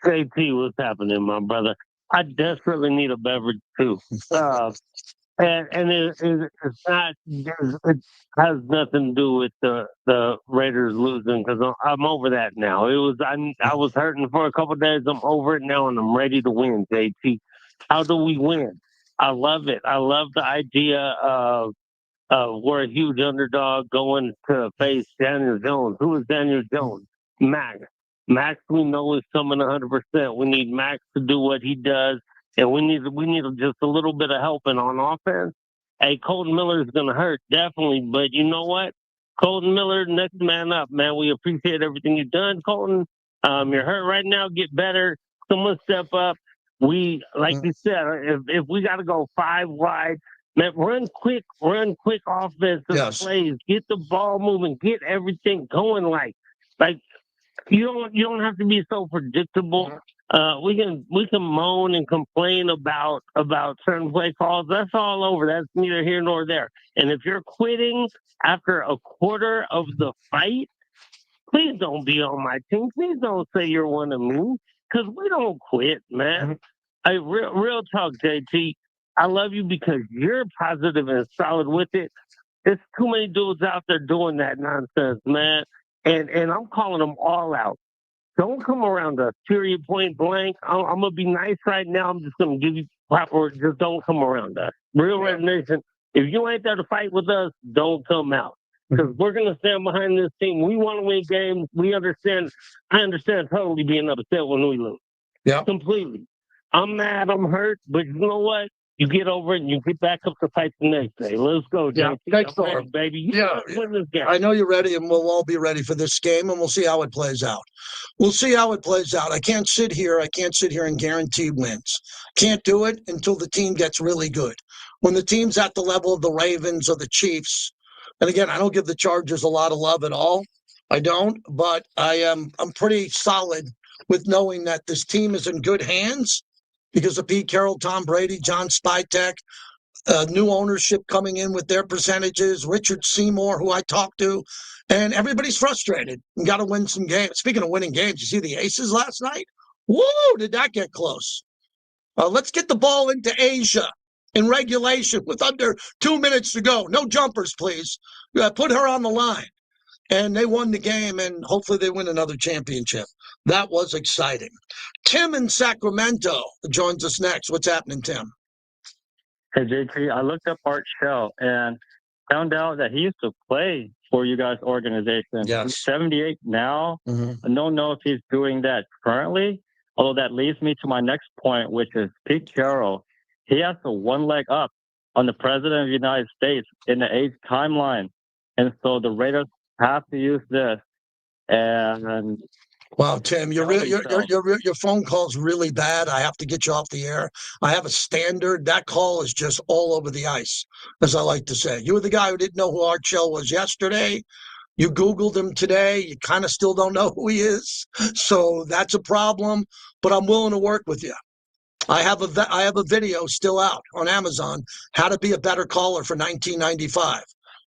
JT, what's happening, my brother? I desperately need a beverage too. And it's not. It has nothing to do with the Raiders losing because I'm over that now. I was hurting for a couple of days. I'm over it now, and I'm ready to win. JT, how do we win? I love it. I love the idea of we're a huge underdog going to face Daniel Jones. Who is Daniel Jones? Max. Max, we know is coming 100%. We need Max to do what he does, and we need just a little bit of helping on offense. Hey, Colton Miller is going to hurt definitely, but you know what? Colton Miller, next man up, man. We appreciate everything you've done, Colton. You're hurt right now. Get better. Someone step up. We, like you said, if we got to go 5 wide. Man, run quick offensive plays. Get the ball moving. Get everything going. Like you don't have to be so predictable. We can moan and complain about certain play calls. That's all over. That's neither here nor there. And if you're quitting after a quarter of the fight, please don't be on my team. Please don't say you're one of me, because we don't quit, man. Hey, real talk, JT. I love you because you're positive and solid with it. There's too many dudes out there doing that nonsense, man. And I'm calling them all out. Don't come around us, period, point blank. I'm going to be nice right now. I'm just going to give you proper, just don't come around us. Real Red Nation, if you ain't there to fight with us, don't come out. Because we're going to stand behind this team. We want to win games. I understand totally being upset when we lose. Yeah. Completely. I'm mad, I'm hurt, but you know what? You get over it and you get back up to fight the next day. Let's go, JT. Thanks, I'm ready, baby. Win this game. I know you're ready, and we'll all be ready for this game, and we'll see how it plays out. I can't sit here and guarantee wins. Can't do it until the team gets really good. When the team's at the level of the Ravens or the Chiefs, and again, I don't give the Chargers a lot of love at all. I don't, but I'm pretty solid with knowing that this team is in good hands because of Pete Carroll, Tom Brady, John Spytek, new ownership coming in with their percentages, Richard Seymour, who I talked to, and everybody's frustrated and got to win some games. Speaking of winning games, you see the Aces last night? Woo, did that get close? Let's get the ball into Asia in regulation with under 2 minutes to go. No jumpers, please. Put her on the line. And they won the game, and hopefully they win another championship. That was exciting. Tim in Sacramento joins us next. What's happening, Tim? Hey, JT, I looked up Art Shell and found out that he used to play for you guys' organization. Yes. He's 78 now. I don't know if he's doing that currently, although that leads me to my next point, which is Pete Carroll. He has the one leg up on the president of the United States in the age timeline. And so the Raiders have to use this. And wow, Tim, your phone call's really bad. I have to get you off the air. I have a standard. That call is just all over the ice, as I like to say. You were the guy who didn't know who Art Shell was yesterday. You Googled him today. You kind of still don't know who he is. So that's a problem, but I'm willing to work with you. I have a video still out on Amazon, How to Be a Better Caller for 1995.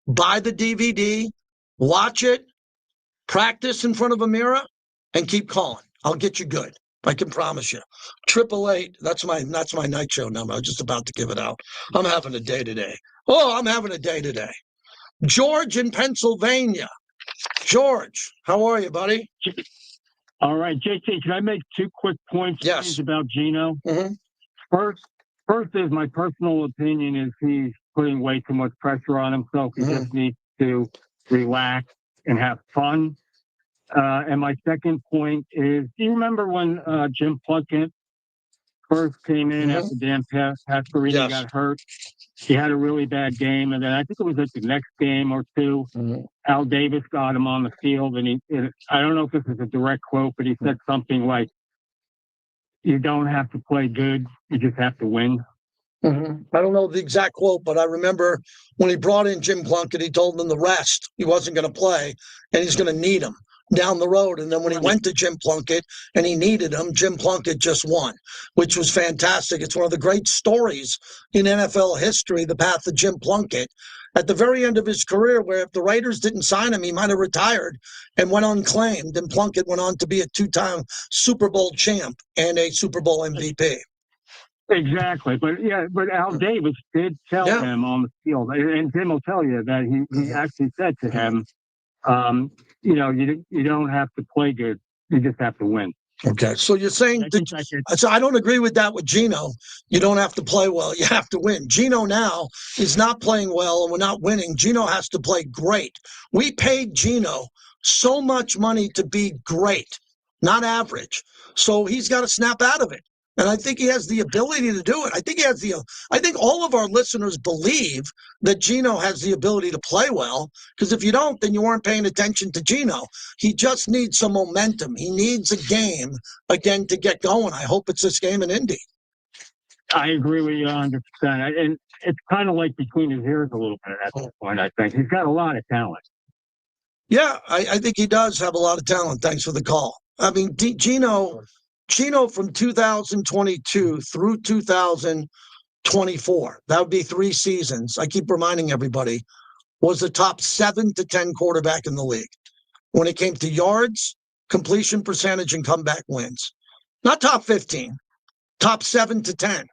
Buy the DVD, watch it, practice in front of a mirror, and keep calling. I'll get you good. I can promise you. 888, that's my night show number. I was just about to give it out. I'm having a day today. George in Pennsylvania. George, how are you, buddy? All right, JT, can I make 2 quick points please, about Geno? First is my personal opinion is he's putting way too much pressure on himself. He just needs to relax and have fun. And my second point is, do you remember when Jim Plunkett first came in after Dan Pastorini got hurt? He had a really bad game, and then I think it was like the next game or two, Al Davis got him on the field, and I don't know if this is a direct quote, but he said something like, "You don't have to play good, you just have to win." I don't know the exact quote, but I remember when he brought in Jim Plunkett, he told them the rest he wasn't going to play, and he's going to need him down the road. And then when he went to Jim Plunkett and he needed him, Jim Plunkett just won, which was fantastic. It's one of the great stories in NFL history, the path of Jim Plunkett. At the very end of his career, where if the Raiders didn't sign him, he might have retired and went unclaimed. And Plunkett went on to be a 2-time Super Bowl champ and a Super Bowl MVP. Exactly. But Al Davis did tell him on the field, and Jim will tell you that he actually said to him, you don't have to play good. You just have to win. Okay, so you're saying so I don't agree with that with Geno. You don't have to play well, you have to win. Geno now is not playing well and we're not winning. Geno has to play great. We paid Geno so much money to be great, not average. So he's got to snap out of it. And I think he has the ability to do it. I think all of our listeners believe that Geno has the ability to play well, because if you don't, then you weren't paying attention to Geno. He just needs some momentum. He needs a game again to get going. I hope it's this game in Indy. I agree with you 100%. And it's kind of like between his ears a little bit at this point, I think. He's got a lot of talent. Yeah, I think he does have a lot of talent. Thanks for the call. I mean, Geno from 2022 through 2024, that would be 3 seasons. I keep reminding everybody, was the top 7 to 10 quarterback in the league when it came to yards, completion percentage, and comeback wins. Not top 15, top 7 to 10.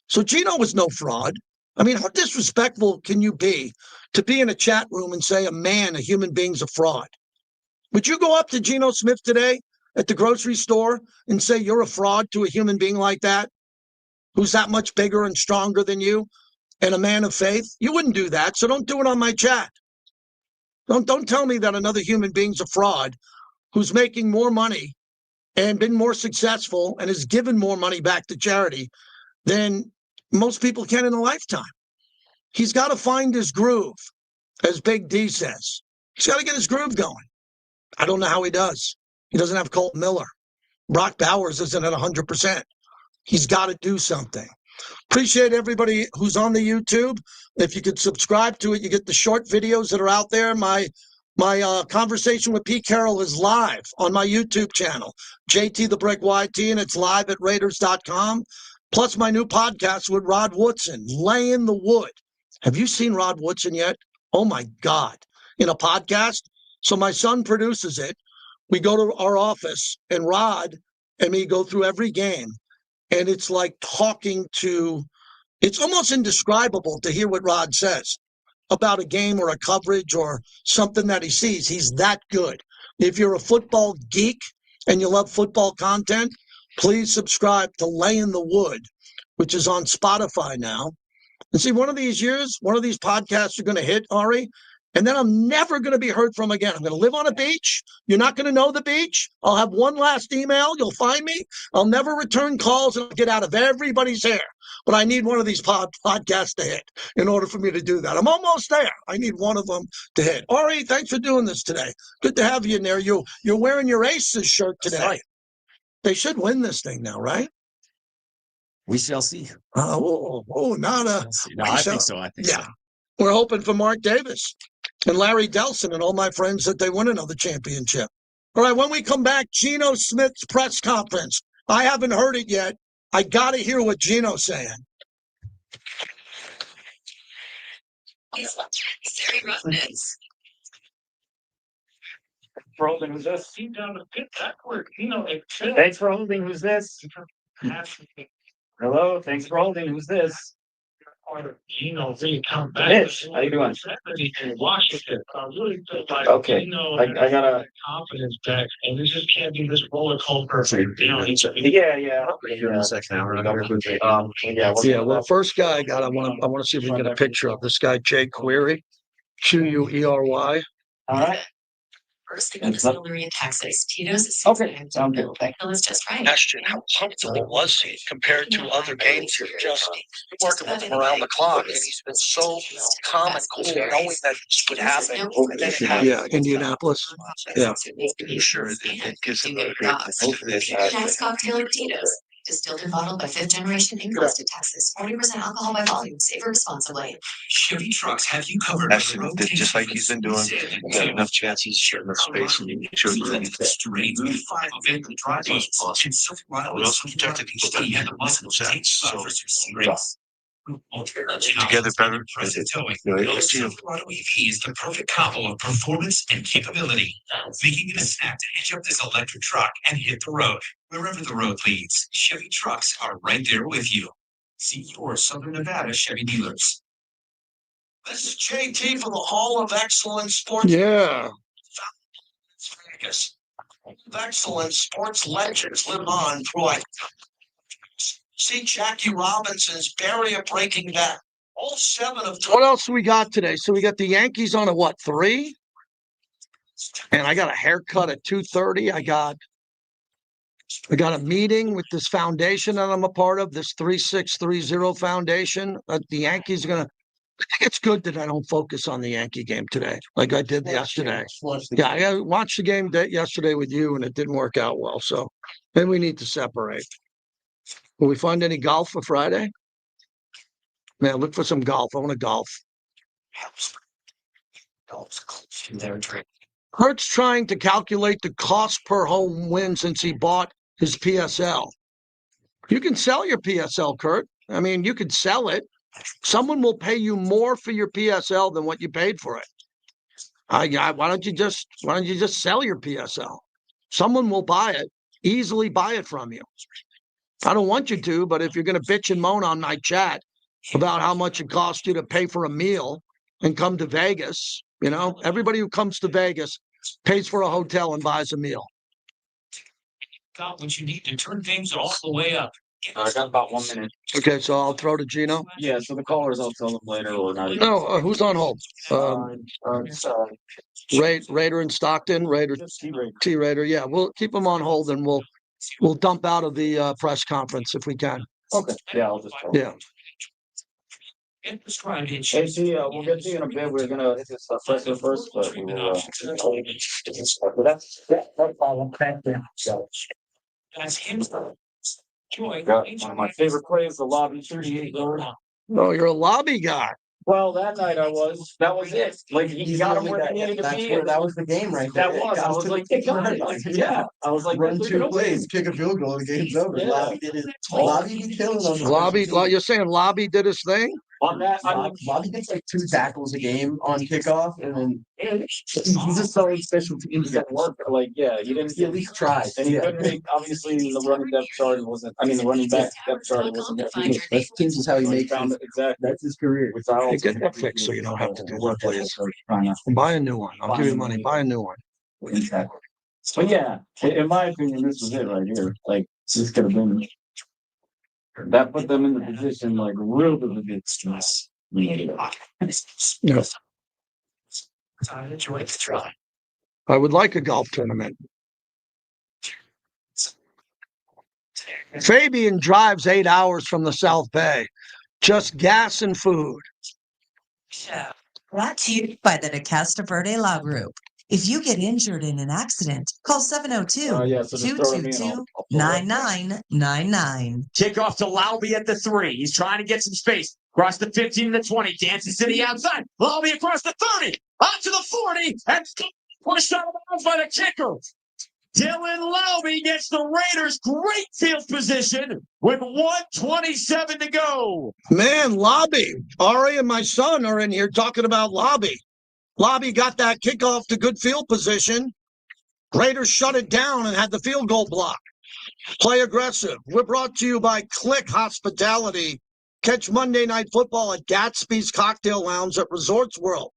So Geno was no fraud. I mean, how disrespectful can you be to be in a chat room and say a human being's a fraud? Would you go up to Geno Smith today at the grocery store and say you're a fraud to a human being like that, who's that much bigger and stronger than you and a man of faith? You wouldn't do that, so don't do it on my chat. Don't tell me that another human being's a fraud who's making more money and been more successful and has given more money back to charity than most people can in a lifetime. He's got to find his groove, as Big D says. He's got to get his groove going. I don't know how he does. He doesn't have Colt Miller. Brock Bowers isn't at 100%. He's got to do something. Appreciate everybody who's on the YouTube. If you could subscribe to it, you get the short videos that are out there. My conversation with Pete Carroll is live on my YouTube channel, JT the Brick YT, and it's live at Raiders.com. Plus my new podcast with Rod Woodson, Laying the Wood. Have you seen Rod Woodson yet? Oh, my God. In a podcast? So my son produces it. We go to our office, and Rod and me go through every game. And it's like talking to – it's almost indescribable to hear what Rod says about a game or a coverage or something that he sees. He's that good. If you're a football geek and you love football content, please subscribe to Laying the Wood, which is on Spotify now. And see, one of these years, one of these podcasts are going to hit, Ari, and then I'm never going to be heard from again. I'm going to live on a beach. You're not going to know the beach. I'll have one last email. You'll find me. I'll never return calls, and I'll get out of everybody's hair. But I need one of these podcasts to hit in order for me to do that. I'm almost there. I need one of them to hit. Ari, thanks for doing this today. Good to have you in there. You're wearing your Aces shirt today. That's right. They should win this thing now, right? We shall see. No, I think so. Yeah. We're hoping for Mark Davis and Larry Delson and all my friends that they win another championship. All right, when we come back, Geno Smith's press conference. I haven't heard it yet. I got to hear what Geno's saying. For holding, who's this? Thanks for holding, who's this? Hello, thanks for holding, who's this? Mitch, how you doing? Okay, I got a confidence back, and this just can't be this roller coaster. Yeah. In the second hour. Well, first guy I got, I want to see if we can get a picture of this guy, Jay Query, Query. All right. First thing is Hillary in Texas. Tito's is okay. Sounds good. Thank you. It's just right. Question: how comfortable was he compared to other games? Just working with him around the clock, and he's been so calm and cool, knowing that this would happen. Yeah, Indianapolis. Yeah, sure. It gives him a great nice cocktail at Tito's. Distilled and bottled by fifth generation in Costa, Texas. 40% alcohol by volume. Savor responsibly. Chevy trucks have you covered. Absolutely, just like he's been doing. He's got enough chances, enough space, and he shows that he's straight 5 available drivers. We also protected his team and the muscle sets. So together better. Silverado EV is the perfect combo of performance and capability, making it a snap to hitch up this electric truck and hit the road. Wherever the road leads, Chevy trucks are right there with you. See your Southern Nevada Chevy dealers. This is JT for the Hall of Excellence Sports. Yeah. Vegas. of excellence, sports legends live on through life. See Jackie Robinson's barrier-breaking that. All 7 of. What else we got today? So we got the Yankees on a 3? And I got a haircut at 2:30. I got a meeting with this foundation that I'm a part of, this 3630 foundation. The Yankees are going to. I think it's good that I don't focus on the Yankee game today like I did yesterday. Yeah, I watched the game yesterday with you, and it didn't work out well. So then we need to separate. Will we find any golf for Friday? Man, look for some golf. I want to golf. Kurt's trying to calculate the cost per home win since he bought his PSL. You can sell your PSL, Kurt. I mean, you could sell it. Someone will pay you more for your PSL than what you paid for it. Why don't you just sell your PSL? Someone will buy it, easily buy it from you. I don't want you to, but if you're going to bitch and moan on my chat about how much it costs you to pay for a meal and come to Vegas, everybody who comes to Vegas pays for a hotel and buys a meal. Got what you need to turn things all the way up. I got about 1 minute. Okay, so I'll throw to Geno. Yeah, so the callers, I'll tell them later or not. No, who's on hold? Raider and Stockton, T-Raider. Yeah, we'll keep them on hold, and we'll dump out of the press conference if we can. Okay. Yeah, I'll just tell them. Hey, we'll get to you in a bit. We're gonna hit this presser first, but we will. That's problem. Thank you. That's him. Got one of my favorite plays, the lobby 38 yard. Oh, you're a lobby guy. Well, that night that was it. Like he got him where he needed to be. That was the game right there. I was like, yeah. I was like, run 2 plays, kick a field goal, the game's over. Yeah. Lobby did it. Lobby be killing on Lobby. You're saying Lobby did his thing? On that, Lobby gets like 2 tackles a game on kickoff, and then he's just so special teams that work. Like, yeah, he didn't. He at least tried. And he couldn't make. Obviously, the running depth chart wasn't. I mean, the running back depth chart wasn't. Special teams is how he makes it. Exactly. That's his career. Which I Get that fixed so you don't have to do that, please. Buy a new one. I'll give you money. Buy a new one. Exactly. But yeah, in my opinion, this was it right here. Like, this could have been. That put them in the position, like, real good stress. Yes. Enjoy the try. I would like a golf tournament. Fabian drives 8 hours from the South Bay. Just gas and food. Brought to you by the DeCasta Verde Law Group. If you get injured in an accident, call 702-222-9999. Kickoff to Lauby at the 3. He's trying to get some space. Across the 15 to 20. Dances to the outside. Lauby across the 30. Onto the 40. And pushed out of bounds by the kicker. Dylan Lauby gets the Raiders great field position with 1:27 to go. Man, Lobby. Ari and my son are in here talking about Lobby. Lobby got that kickoff to good field position. Raiders shut it down and had the field goal block. Play aggressive. We're brought to you by Click Hospitality. Catch Monday Night Football at Gatsby's Cocktail Lounge at Resorts World.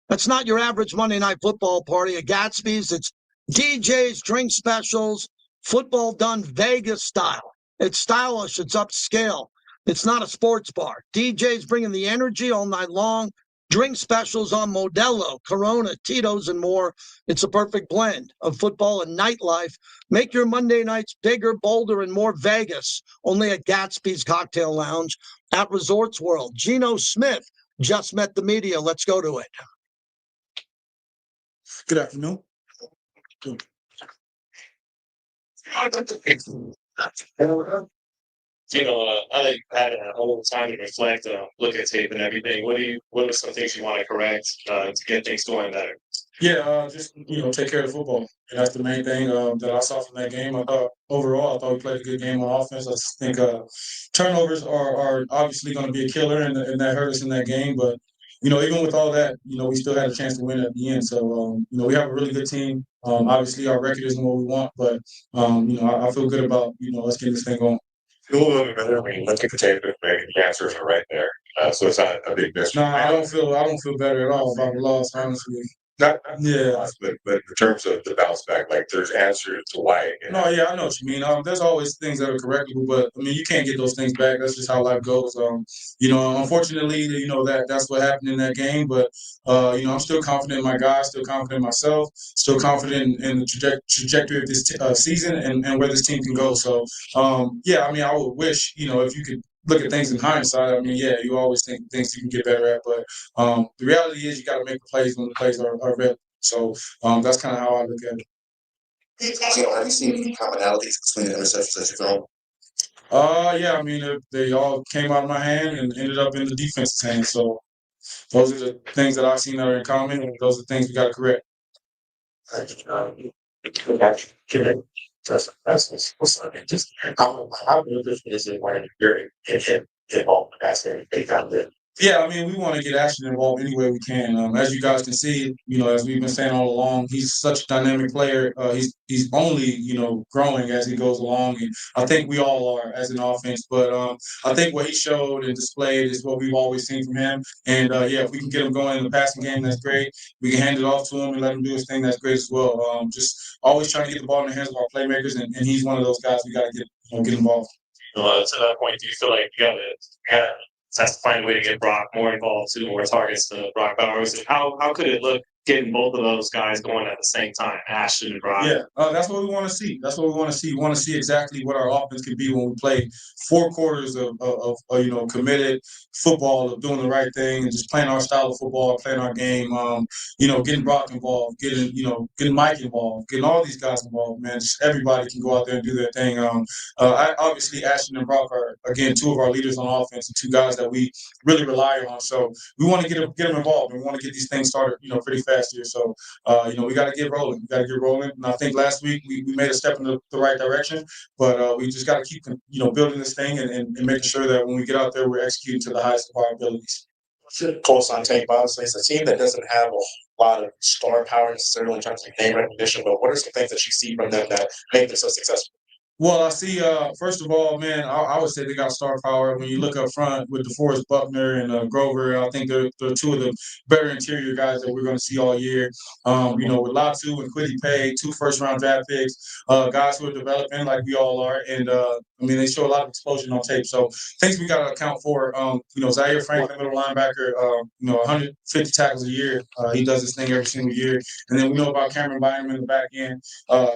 That's not your average Monday Night Football party at Gatsby's. It's DJs, drink specials, football done Vegas style. It's stylish. It's upscale. It's not a sports bar. DJs bringing the energy all night long. Drink specials on Modelo, Corona, Tito's, and more. It's a perfect blend of football and nightlife. Make your Monday nights bigger, bolder, and more Vegas. Only at Gatsby's Cocktail Lounge at Resorts World. Geno Smith just met the media. Let's go to it. Good afternoon. I think had a little time to reflect, look at tape and everything. What are some things you want to correct to get things going better? Yeah, just take care of the football. And that's the main thing that I saw from that game. I thought we played a good game on offense. I think turnovers are obviously going to be a killer, and that hurt us in that game. But even with all that, we still had a chance to win at the end. So we have a really good team. Obviously, our record isn't what we want, but I feel good about us getting this thing going. A little bit better. I mean, let's get the tape. The answers are right there, so it's not a big mystery. No, I don't feel better at all about the loss, honestly. not but in terms of the bounce back, like there's answers to why. No, yeah, I know what you mean. There's always things that are correctable, but I mean, you can't get those things back. That's just how life goes. Unfortunately, that's what happened in that game. But I'm still confident in my guys, still confident in myself, still confident in the trajectory of this season and where this team can go. So, I would wish, if you could look at things in hindsight. I mean, yeah, you always think things you can get better at, but the reality is you got to make the plays when the plays are available. So that's kind of how I look at it. Have you seen any commonalities between the interceptions that you thrown? Yeah, I mean, they all came out of my hand and ended up in the defense's hand. So those are the things that I've seen that are in common, and those are the things we got to correct. Just how good is it when you're involved in that? Yeah, I mean, we want to get Ashton involved any way we can. As you guys can see, as we've been saying all along, he's such a dynamic player. He's only, growing as he goes along, and I think we all are as an offense. But I think what he showed and displayed is what we've always seen from him. And if we can get him going in the passing game, that's great. We can hand it off to him and let him do his thing. That's great as well. Just always trying to get the ball in the hands of our playmakers, and he's one of those guys we got to get involved. To that point, do you feel like you gotta has to find a way to get Brock more involved too, more targets to Brock Bowers? How could it look getting both of those guys going at the same time, Ashton and Brock? Yeah, that's what we want to see. That's what we want to see. We want to see exactly what our offense can be when we play 4 quarters of committed football, of doing the right thing, and just playing our style of football, playing our game. Getting Brock involved, getting Mike involved, getting all these guys involved. Man, just everybody can go out there and do their thing. Obviously, Ashton and Brock are again 2 of our leaders on offense and 2 guys that we really rely on. So we want to get them involved, and we want to get these things started, pretty fast here. So we got to get rolling. We got to get rolling. And I think last week we made a step in the right direction, but we just got to keep building this thing and making sure that when we get out there, we're executing to the highest of our abilities. Close on tape, obviously, it's a team that doesn't have a lot of star power necessarily in terms of name recognition. But what are some things that you see from them that make them so successful? Well, I see. First of all, man, I would say they got star power. When you look up front with DeForest Buckner and Grover, I think they're 2 of the better interior guys that we're going to see all year. With Latu and Kwity Paye, 2 first-round draft picks, guys who are developing like we all are, and they show a lot of explosion on tape. So things we got to account for. Zaire Franklin, middle linebacker, 150 tackles a year. He does this thing every single year. And then we know about Cameron Bynum in the back end.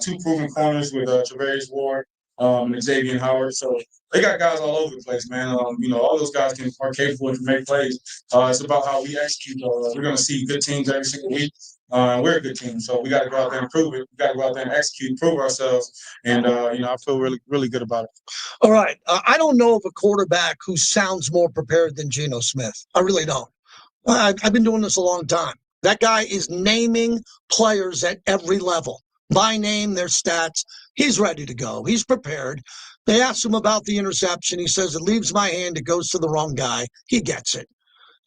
2 proven corners with Travarius Ward. And Xavier Howard. So they got guys all over the place, man. All those guys are capable and can make plays. It's about how we execute. We're going to see good teams every single week. We're a good team, so we got to go out there and prove it. We got to go out there and execute, prove ourselves. And, I feel really, really good about it. All right. I don't know of a quarterback who sounds more prepared than Geno Smith. I really don't. I've been doing this a long time. That guy is naming players at every level. By name, their stats. He's ready to go. He's prepared. They asked him about the interception. He says, it leaves my hand. It goes to the wrong guy. He gets it.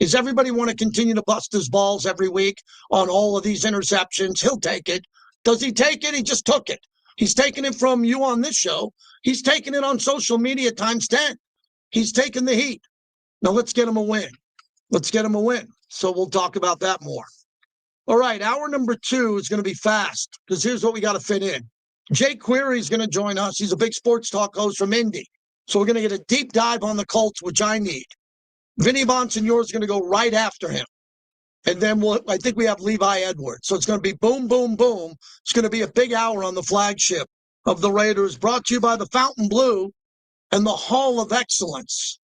Does everybody want to continue to bust his balls every week on all of these interceptions? He'll take it. Does he take it? He just took it. He's taking it from you on this show. He's taking it on social media times 10. He's taking the heat. Now let's get him a win. Let's get him a win. So we'll talk about that more. All right, hour number 2 is going to be fast because here's what we got to fit in. Jay Query is going to join us. He's a big sports talk host from Indy. So we're going to get a deep dive on the Colts, which I need. Vinny Bonsignore is going to go right after him. And then I think we have Levi Edwards. So it's going to be boom, boom, boom. It's going to be a big hour on the flagship of the Raiders, brought to you by the Fountain Blue and the Hall of Excellence.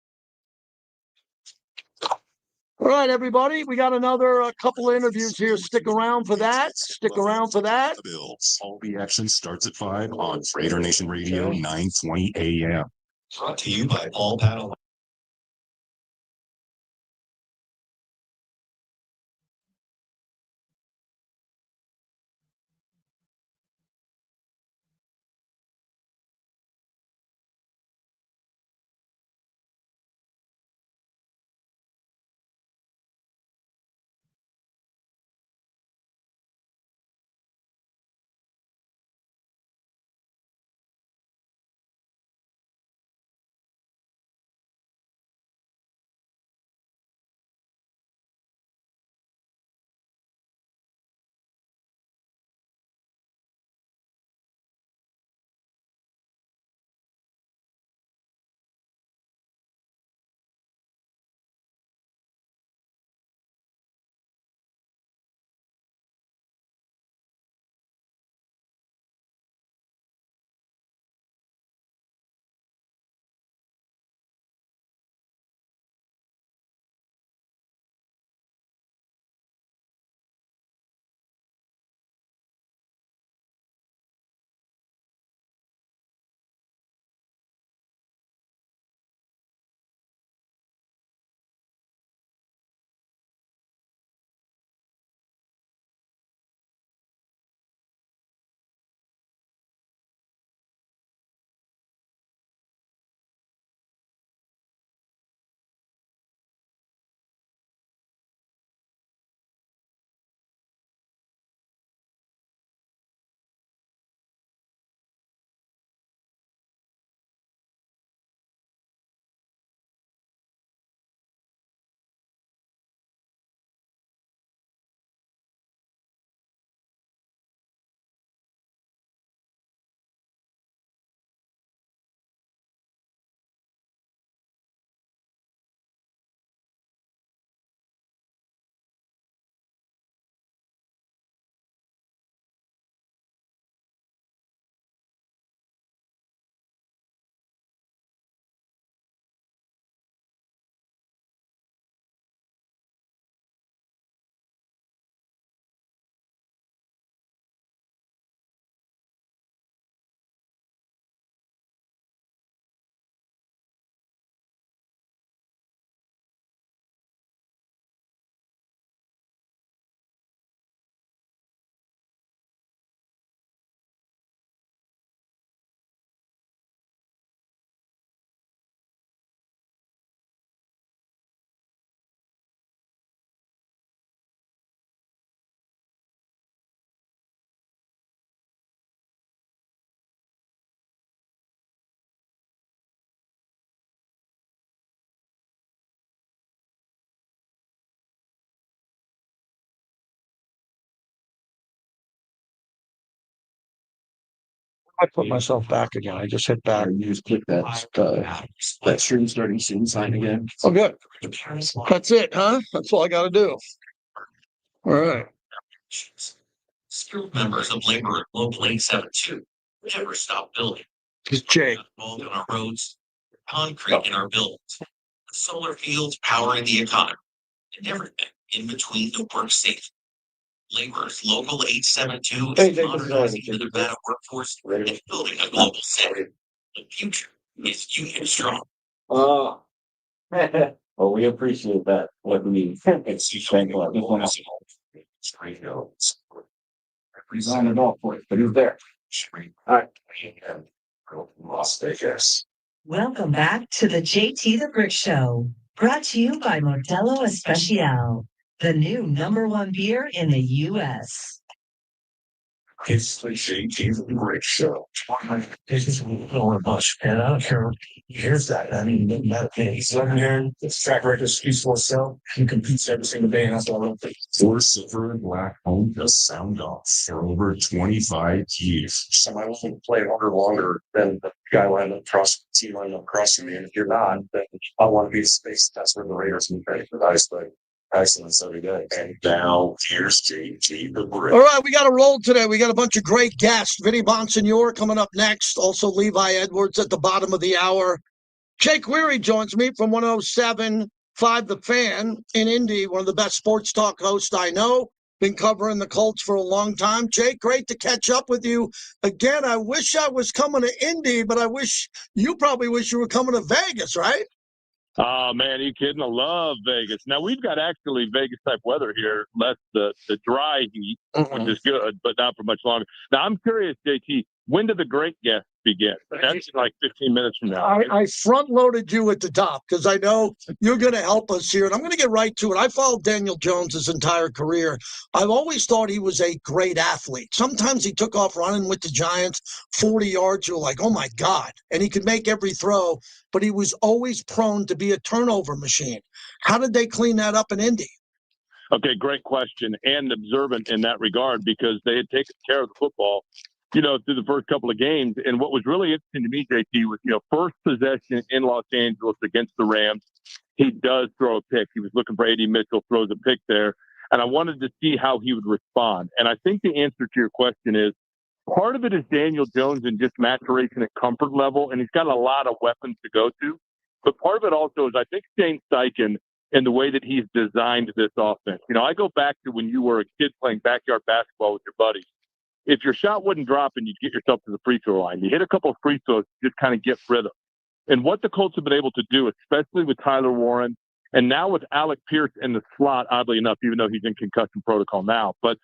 All right, everybody, we got another couple of interviews here. Stick around for that. Stick around for that. All the action starts at 5 on Raider Nation Radio, 9:20 a.m. Brought to you by Paul Paddle. I put myself back again. I just hit back. You just click that stream starting soon sign again. Oh, good. That's it, huh? That's all I got to do. All right. Skilled members of labor at Local 872 never stop building. It's Jake. Mold on our roads, concrete in our buildings, solar fields powering the economy, and everything in between to work safe. Labor's Local 872 is modernizing the Nevada workforce and building a global city. The future is union strong. Oh, well, we appreciate that. What we need. Thank you. Resign it all for it, but he's there. All right. Las Vegas. Welcome back to the JT the Brick Show, brought to you by Modelo Especial, the new #1 beer in the U.S. It's the JT the Brick Show. This is going much, and I don't care. Here's that. I mean, he's living here. This track record speaks for itself. He competes every single day, and that's all I don't think. For Silver and Black owned the sound off for over 25 years. So I won't play harder longer than the guy lined up across the team lined up across from me. And if you're not, then I want to be the space. That's where the Raiders can play for guys, but excellence every day. And now here's JT the Brick. All right, we got a roll today. We got a bunch of great guests. Vinny Bonsignor coming up next. Also, Levi Edwards at the bottom of the hour. Jake Weary joins me from 107.5 The Fan in Indy, one of the best sports talk hosts I know. Been covering the Colts for a long time. Jake, great to catch up with you. Again, I wish I was coming to Indy, but you probably wish you were coming to Vegas, right? Oh, man, are you kidding? I love Vegas. Now, we've got actually Vegas-type weather here, less the dry heat, which is good, but not for much longer. Now, I'm curious, JT, when do the great guests begin? That's like 15 minutes from now. I front-loaded you at the top because I know you're going to help us here, and I'm going to get right to it. I followed Daniel Jones his entire career. I've always thought he was a great athlete. Sometimes he took off running with the Giants 40 yards. You're like, oh, my God, and he could make every throw, but he was always prone to be a turnover machine. How did they clean that up in Indy? Okay, great question, and observant in that regard because they had taken care of the football, through the first couple of games. And what was really interesting to me, JT, was, first possession in Los Angeles against the Rams, he does throw a pick. He was looking for A.D. Mitchell, throws a pick there. And I wanted to see how he would respond. And I think the answer to your question is part of it is Daniel Jones and just maturation at comfort level. And he's got a lot of weapons to go to. But part of it also is I think Shane Steichen and the way that he's designed this offense. I go back to when you were a kid playing backyard basketball with your buddies. If your shot wouldn't drop and you'd get yourself to the free throw line, you hit a couple of free throws, just kind of get rhythm. And what the Colts have been able to do, especially with Tyler Warren and now with Alec Pierce in the slot, oddly enough, even though he's in concussion protocol now, but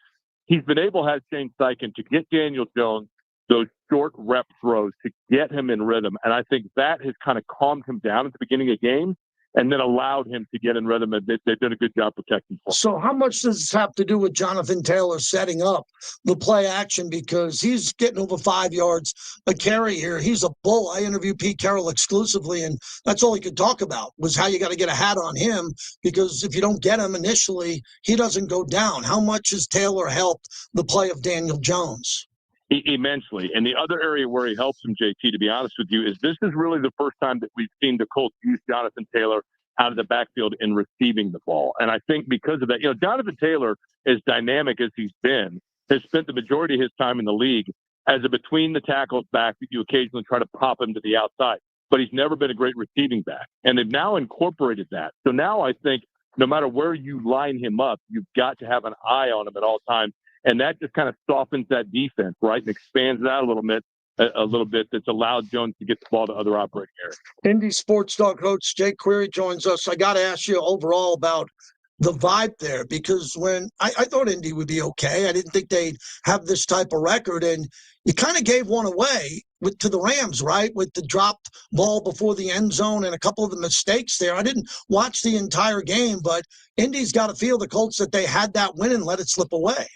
he's been able, has Shane Steichen, to get Daniel Jones those short rep throws to get him in rhythm. And I think that has kind of calmed him down at the beginning of the game and then allowed him to get in rhythm. And they've done a good job protecting for him. So how much does this have to do with Jonathan Taylor setting up the play action? Because he's getting over 5 yards a carry here. He's a bull. I interviewed Pete Carroll exclusively, and that's all he could talk about was how you got to get a hat on him, because if you don't get him initially, he doesn't go down. How much has Taylor helped the play of Daniel Jones? Immensely. And the other area where he helps him, JT, to be honest with you, is this is really the first time that we've seen the Colts use Jonathan Taylor out of the backfield in receiving the ball. And I think because of that, Jonathan Taylor, as dynamic as he's been, has spent the majority of his time in the league as a between the tackles back that you occasionally try to pop him to the outside. But he's never been a great receiving back. And they've now incorporated that. So now I think no matter where you line him up, you've got to have an eye on him at all times. And that just kind of softens that defense, right? And expands it out a little bit. That's allowed Jones to get the ball to other operating areas. Indy Sports Talk coach Jake Query joins us. I got to ask you overall about the vibe there, because when I thought Indy would be okay. I didn't think they'd have this type of record. And you kind of gave one away to the Rams, right? With the dropped ball before the end zone and a couple of the mistakes there. I didn't watch the entire game, but Indy's got to feel the Colts that they had that win and let it slip away.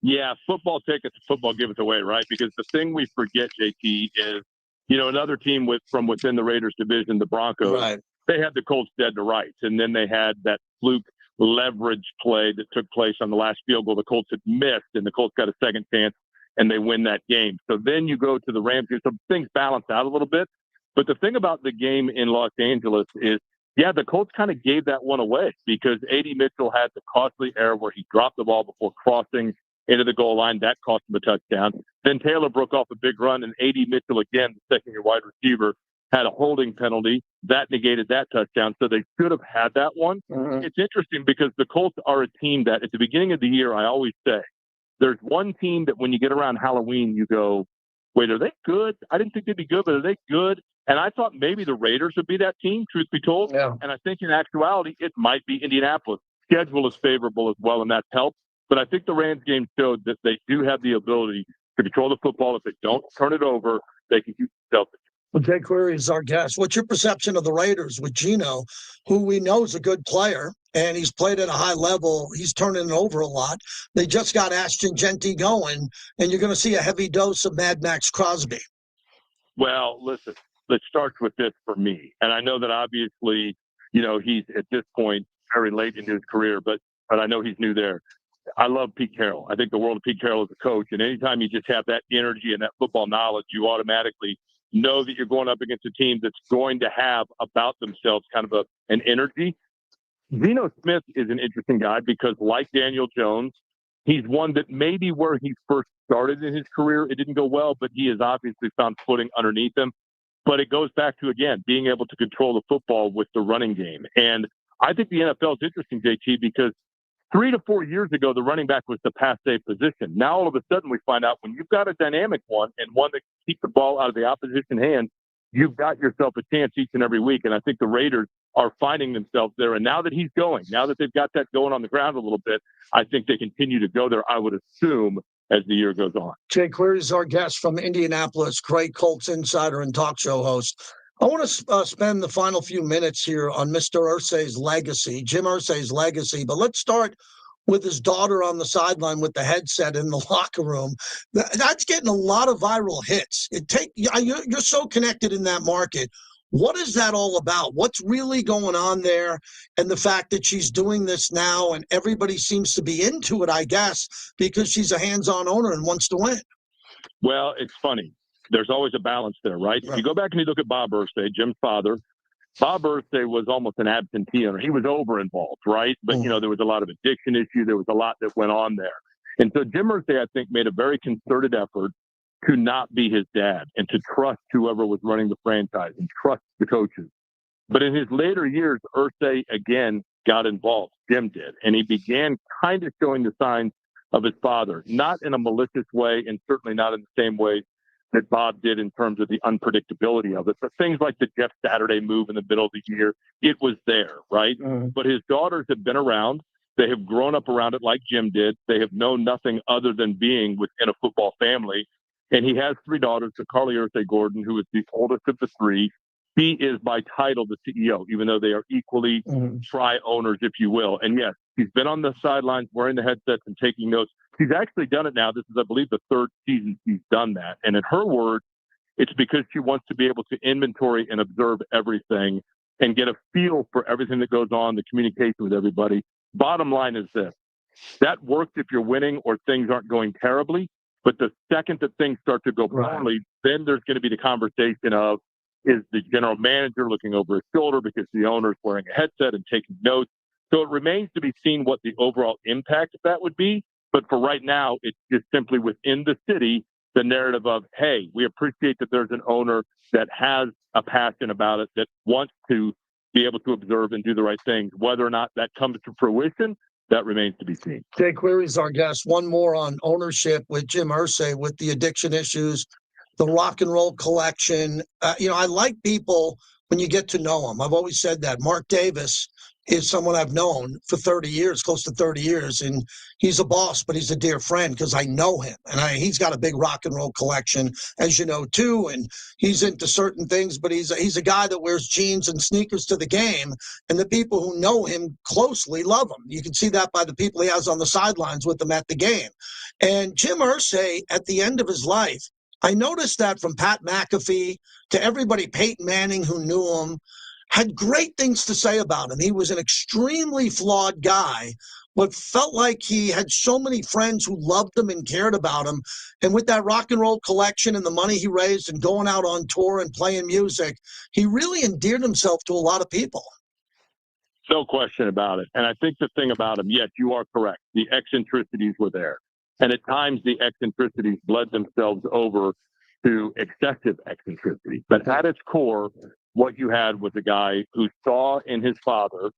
Yeah, football tickets, football give it away, right? Because the thing we forget, JT, is, another team from within the Raiders division, the Broncos, right. They had the Colts dead to rights. And then they had that fluke leverage play that took place on the last field goal the Colts had missed, and the Colts got a second chance and they win that game. So then you go to the Rams. So things balance out a little bit. But the thing about the game in Los Angeles is, yeah, the Colts kind of gave that one away because A.D. Mitchell had the costly error where he dropped the ball before crossing into the goal line. That cost him a touchdown. Then Taylor broke off a big run, and A.D. Mitchell, again, the second-year wide receiver, had a holding penalty. That negated that touchdown. So they should have had that one. It's interesting because the Colts are a team that at the beginning of the year, I always say, there's one team that when you get around Halloween, you go, wait, are they good? I didn't think they'd be good, but are they good? And I thought maybe the Raiders would be that team, truth be told. Yeah. And I think in actuality, it might be Indianapolis. Schedule is favorable as well, and that's helped. But I think the Rams game showed that they do have the ability to control the football. If they don't turn it over, they can keep themselves. Well, Jay Query is our guest. What's your perception of the Raiders with Geno, who we know is a good player, and he's played at a high level. He's turning it over a lot. They just got Ashton Genty going, and you're going to see a heavy dose of Mad Max Crosby. Well, listen, let's start with this for me. And I know that obviously, you know, he's at this point very late into his career, but I know he's new there. I love Pete Carroll. I think the world of Pete Carroll as a coach. And anytime you just have that energy and that football knowledge, you automatically know that you're going up against a team that's going to have about themselves kind of an energy. Geno Smith is an interesting guy because, like Daniel Jones, he's one that maybe where he first started in his career, it didn't go well, but he has obviously found footing underneath him. But it goes back to, again, being able to control the football with the running game. And I think the NFL is interesting, JT, because 3 to 4 years ago, the running back was the passe position. Now, all of a sudden, we find out when you've got a dynamic one and one that can keep the ball out of the opposition hand, you've got yourself a chance each and every week. And I think the Raiders are finding themselves there. And now that he's going, now that they've got that going on the ground a little bit, I think they continue to go there, I would assume, as the year goes on. Jay Query is our guest from Indianapolis, great Colts insider and talk show host. I want to spend the final few minutes here on Mr. Irsay's legacy, Jim Irsay's legacy, but let's start with his daughter on the sideline with the headset in the locker room. That's getting a lot of viral hits. You're so connected in that market. What is that all about? What's really going on there? And the fact that she's doing this now and everybody seems to be into it, I guess, because she's a hands-on owner and wants to win. Well, it's funny. There's always a balance there, right? If you go back and you look at Bob Irsay, Jim's father, Bob Irsay was almost an absentee owner. He was over-involved, right? But, you know, there was a lot of addiction issue. There was a lot that went on there. And so Jim Irsay, I think, made a very concerted effort to not be his dad and to trust whoever was running the franchise and trust the coaches. But in his later years, Irsay, again, got involved. Jim did. And he began kind of showing the signs of his father, not in a malicious way and certainly not in the same way that Bob did in terms of the unpredictability of it. But things like the Jeff Saturday move in the middle of the year, it was there, right? But his daughters have been around. They have grown up around it like Jim did. They have known nothing other than being within a football family. And he has 3 daughters, so Carly Irsay Gordon, who is the oldest of the 3. He is by title the CEO, even though they are equally tri-owners, if you will. And yes, he's been on the sidelines wearing the headsets and taking notes. She's actually done it now. This is, I believe, the 3rd season she's done that. And in her words, it's because she wants to be able to inventory and observe everything and get a feel for everything that goes on, the communication with everybody. Bottom line is this. That works if you're winning or things aren't going terribly. But the second that things start to go poorly, then there's going to be the conversation of, is the general manager looking over his shoulder because the owner's wearing a headset and taking notes? So it remains to be seen what the overall impact of that would be. But for right now, it's just simply within the city, the narrative of, hey, we appreciate that there's an owner that has a passion about it, that wants to be able to observe and do the right things. Whether or not that comes to fruition, that remains to be seen. Jay Query is our guest. One more on ownership with Jim Irsay with the addiction issues, the rock and roll collection. I like people when you get to know them. I've always said that. Mark Davis is someone I've known for 30 years, close to 30 years. And he's a boss, but he's a dear friend because I know him. And he's got a big rock and roll collection, as you know, too. And he's into certain things, but he's a guy that wears jeans and sneakers to the game. And the people who know him closely love him. You can see that by the people he has on the sidelines with him at the game. And Jim Irsay, at the end of his life, I noticed that from Pat McAfee to everybody, Peyton Manning, who knew him, had great things to say about him. He was an extremely flawed guy, but felt like he had so many friends who loved him and cared about him. And with that rock and roll collection and the money he raised and going out on tour and playing music, he really endeared himself to a lot of people. No question about it. And I think the thing about him, yes, you are correct. The eccentricities were there. And at times the eccentricities bled themselves over to excessive eccentricity. But at its core, what you had was a guy who saw in his father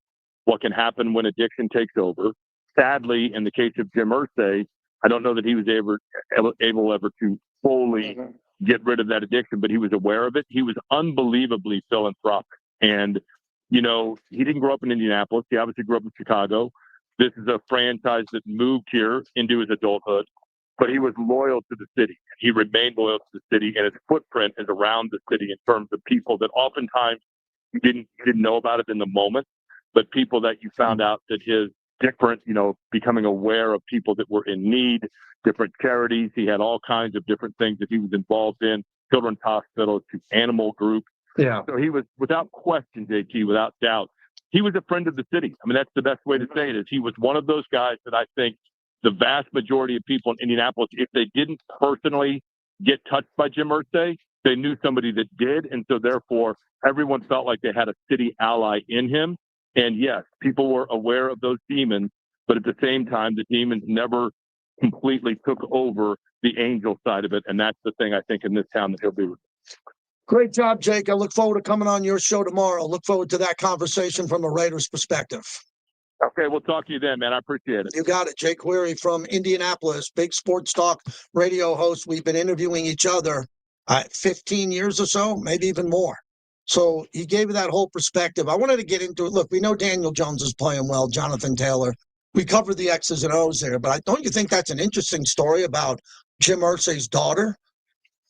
what can happen when addiction takes over. Sadly, in the case of Jim Irsay, I don't know that he was able ever to fully get rid of that addiction, but he was aware of it. He was unbelievably philanthropic. And you know, he didn't grow up in Indianapolis. He obviously grew up in Chicago. This is a franchise that moved here into his adulthood, but he was loyal to the city. He remained loyal to the city, and his footprint is around the city in terms of people that oftentimes you didn't know about it in the moment, but people that you found out that his different, you know, becoming aware of people that were in need, different charities. He had all kinds of different things that he was involved in, children's hospitals to animal groups. Yeah. So he was, without question, JT, without doubt, he was a friend of the city. I mean, that's the best way to say it is he was one of those guys that I think the vast majority of people in Indianapolis, if they didn't personally get touched by Jim Irsay, they knew somebody that did. And so therefore, everyone felt like they had a city ally in him. And yes, people were aware of those demons, but at the same time, the demons never completely took over the angel side of it. And that's the thing I think in this town that he'll be. Great job, Jake. I look forward to coming on your show tomorrow. Look forward to that conversation from a Raiders perspective. Okay, we'll talk to you then, man. I appreciate it. You got it. Jake Query from Indianapolis, big sports talk radio host. We've been interviewing each other 15 years or so, maybe even more. So he gave you that whole perspective. I wanted to get into it. Look, we know Daniel Jones is playing well, Jonathan Taylor. We covered the X's and O's there, but don't you think that's an interesting story about Jim Irsay's daughter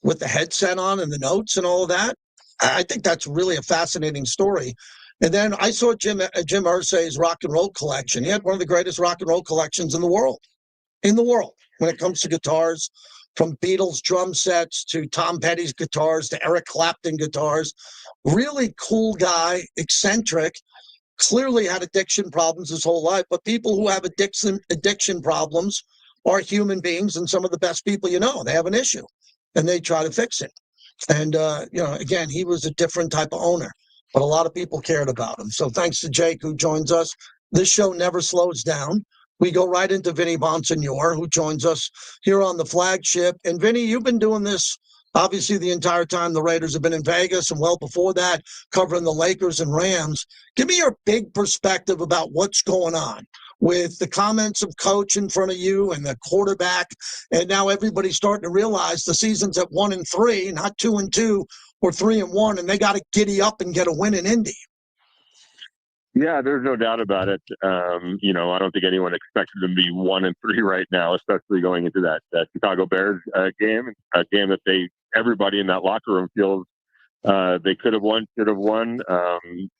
with the headset on and the notes and all of that? I think that's really a fascinating story. And then I saw Jim Irsay's rock and roll collection. He had one of the greatest rock and roll collections in the world when it comes to guitars, from Beatles drum sets to Tom Petty's guitars to Eric Clapton guitars. Really cool guy, eccentric, clearly had addiction problems his whole life. But people who have addiction problems are human beings, and some of the best people you know, they have an issue and they try to fix it. And, again, he was a different type of owner, but a lot of people cared about him. So thanks to Jake, who joins us. This show never slows down. We go right into Vinny Bonsignore, who joins us here on the flagship. And Vinny, you've been doing this obviously the entire time the Raiders have been in Vegas, and well before that, covering the Lakers and Rams. Give me your big perspective about what's going on with the comments of coach in front of you and the quarterback. And now everybody's starting to realize the season's at 1-3, not 2-2 or 3-1, and they got to giddy up and get a win in Indy. Yeah, there's no doubt about it. I don't think anyone expected them to be 1-3 right now, especially going into that Chicago Bears game, a game that everybody in that locker room feels they could have won, should have won.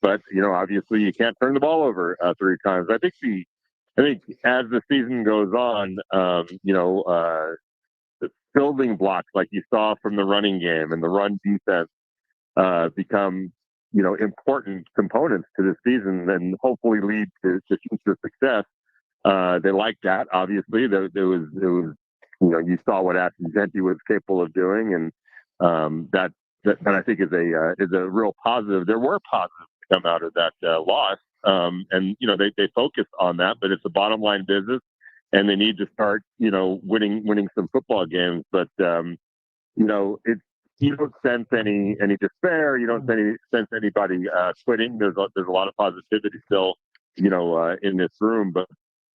But obviously you can't turn the ball over 3 times. I think as the season goes on, the building blocks like you saw from the running game and the run defense become important components to this season and hopefully lead to future success. They like that. Obviously, there was you saw what Ashton Genty was capable of doing, and that I think is a real positive. There were positives to come out of that loss, and they focused on that, but it's a bottom line business, and they need to start winning some football games. But it's. You don't sense any despair. You don't sense anybody quitting. There's a lot of positivity still, in this room. But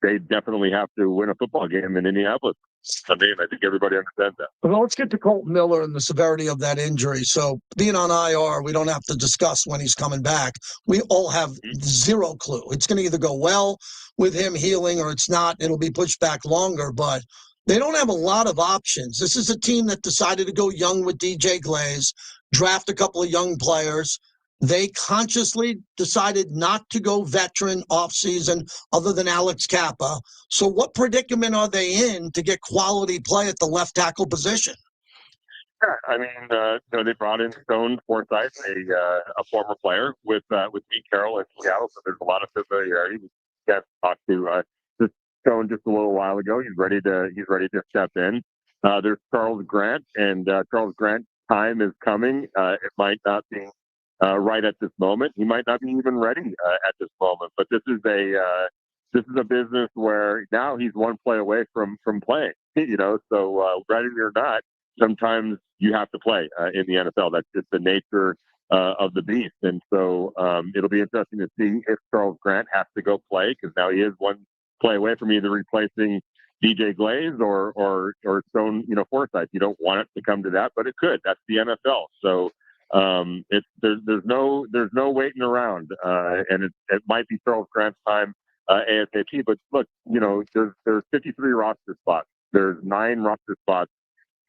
they definitely have to win a football game in Indianapolis Sunday, and I think everybody understands that. Well, let's get to Colton Miller and the severity of that injury. So being on IR, we don't have to discuss when he's coming back. We all have zero clue. It's going to either go well with him healing or it's not. It'll be pushed back longer, but they don't have a lot of options. This is a team that decided to go young with DJ Glaze, draft a couple of young players. They consciously decided not to go veteran offseason other than Alex Kappa. So what predicament are they in to get quality play at the left tackle position? Yeah, I mean, they brought in Stone Forsythe, a former player with Pete Carroll in Seattle, so there's a lot of familiarity. We can't talk to Stone just a little while ago. He's ready to step in. There's Charles Grant, and Charles Grant's time is coming. It might not be right at this moment. He might not be even ready at this moment. But this is a business where now he's one play away from playing. So ready or not, sometimes you have to play in the NFL. That's just the nature of the beast. And so it'll be interesting to see if Charles Grant has to go play, because now he is one play away from either replacing DJ Glaze or Stone, Forsythe. You don't want it to come to that, but it could. That's the NFL. So there's no waiting around, and it might be Charles Grant's time ASAP. But look, there's 53 roster spots. There's 9 roster spots,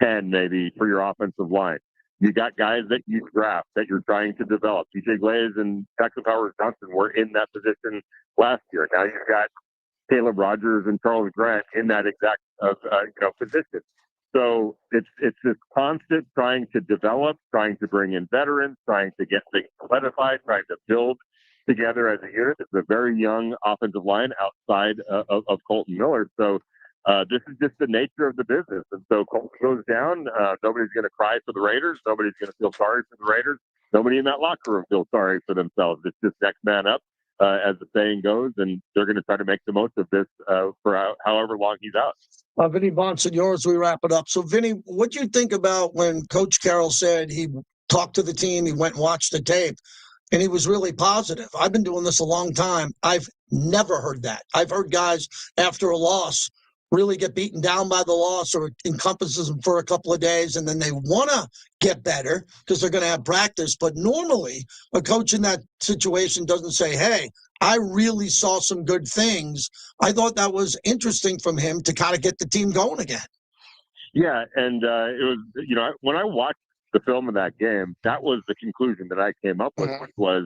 10 maybe for your offensive line. You got guys that you draft that you're trying to develop. DJ Glaze and Jackson Powers Johnson were in that position last year. Now you've got Caleb Rogers and Charles Grant in that exact position. So it's this constant trying to develop, trying to bring in veterans, trying to get things solidified, trying to build together as a unit. It's a very young offensive line outside of Colton Miller. So this is just the nature of the business. And so Colton goes down. Nobody's going to cry for the Raiders. Nobody's going to feel sorry for the Raiders. Nobody in that locker room feels sorry for themselves. It's just next man up, as the saying goes, and they're going to try to make the most of this for however long he's out. Vinny Bonsignore, as we wrap it up. So, Vinny, what do you think about when Coach Carroll said he talked to the team, he went and watched the tape, and he was really positive? I've been doing this a long time. I've never heard that. I've heard guys after a loss really get beaten down by the loss, or it encompasses them for a couple of days, and then they want to get better because they're going to have practice. But normally, a coach in that situation doesn't say, hey, I really saw some good things. I thought that was interesting from him to kind of get the team going again. Yeah, and it was, when I watched the film of that game, that was the conclusion that I came up with, which was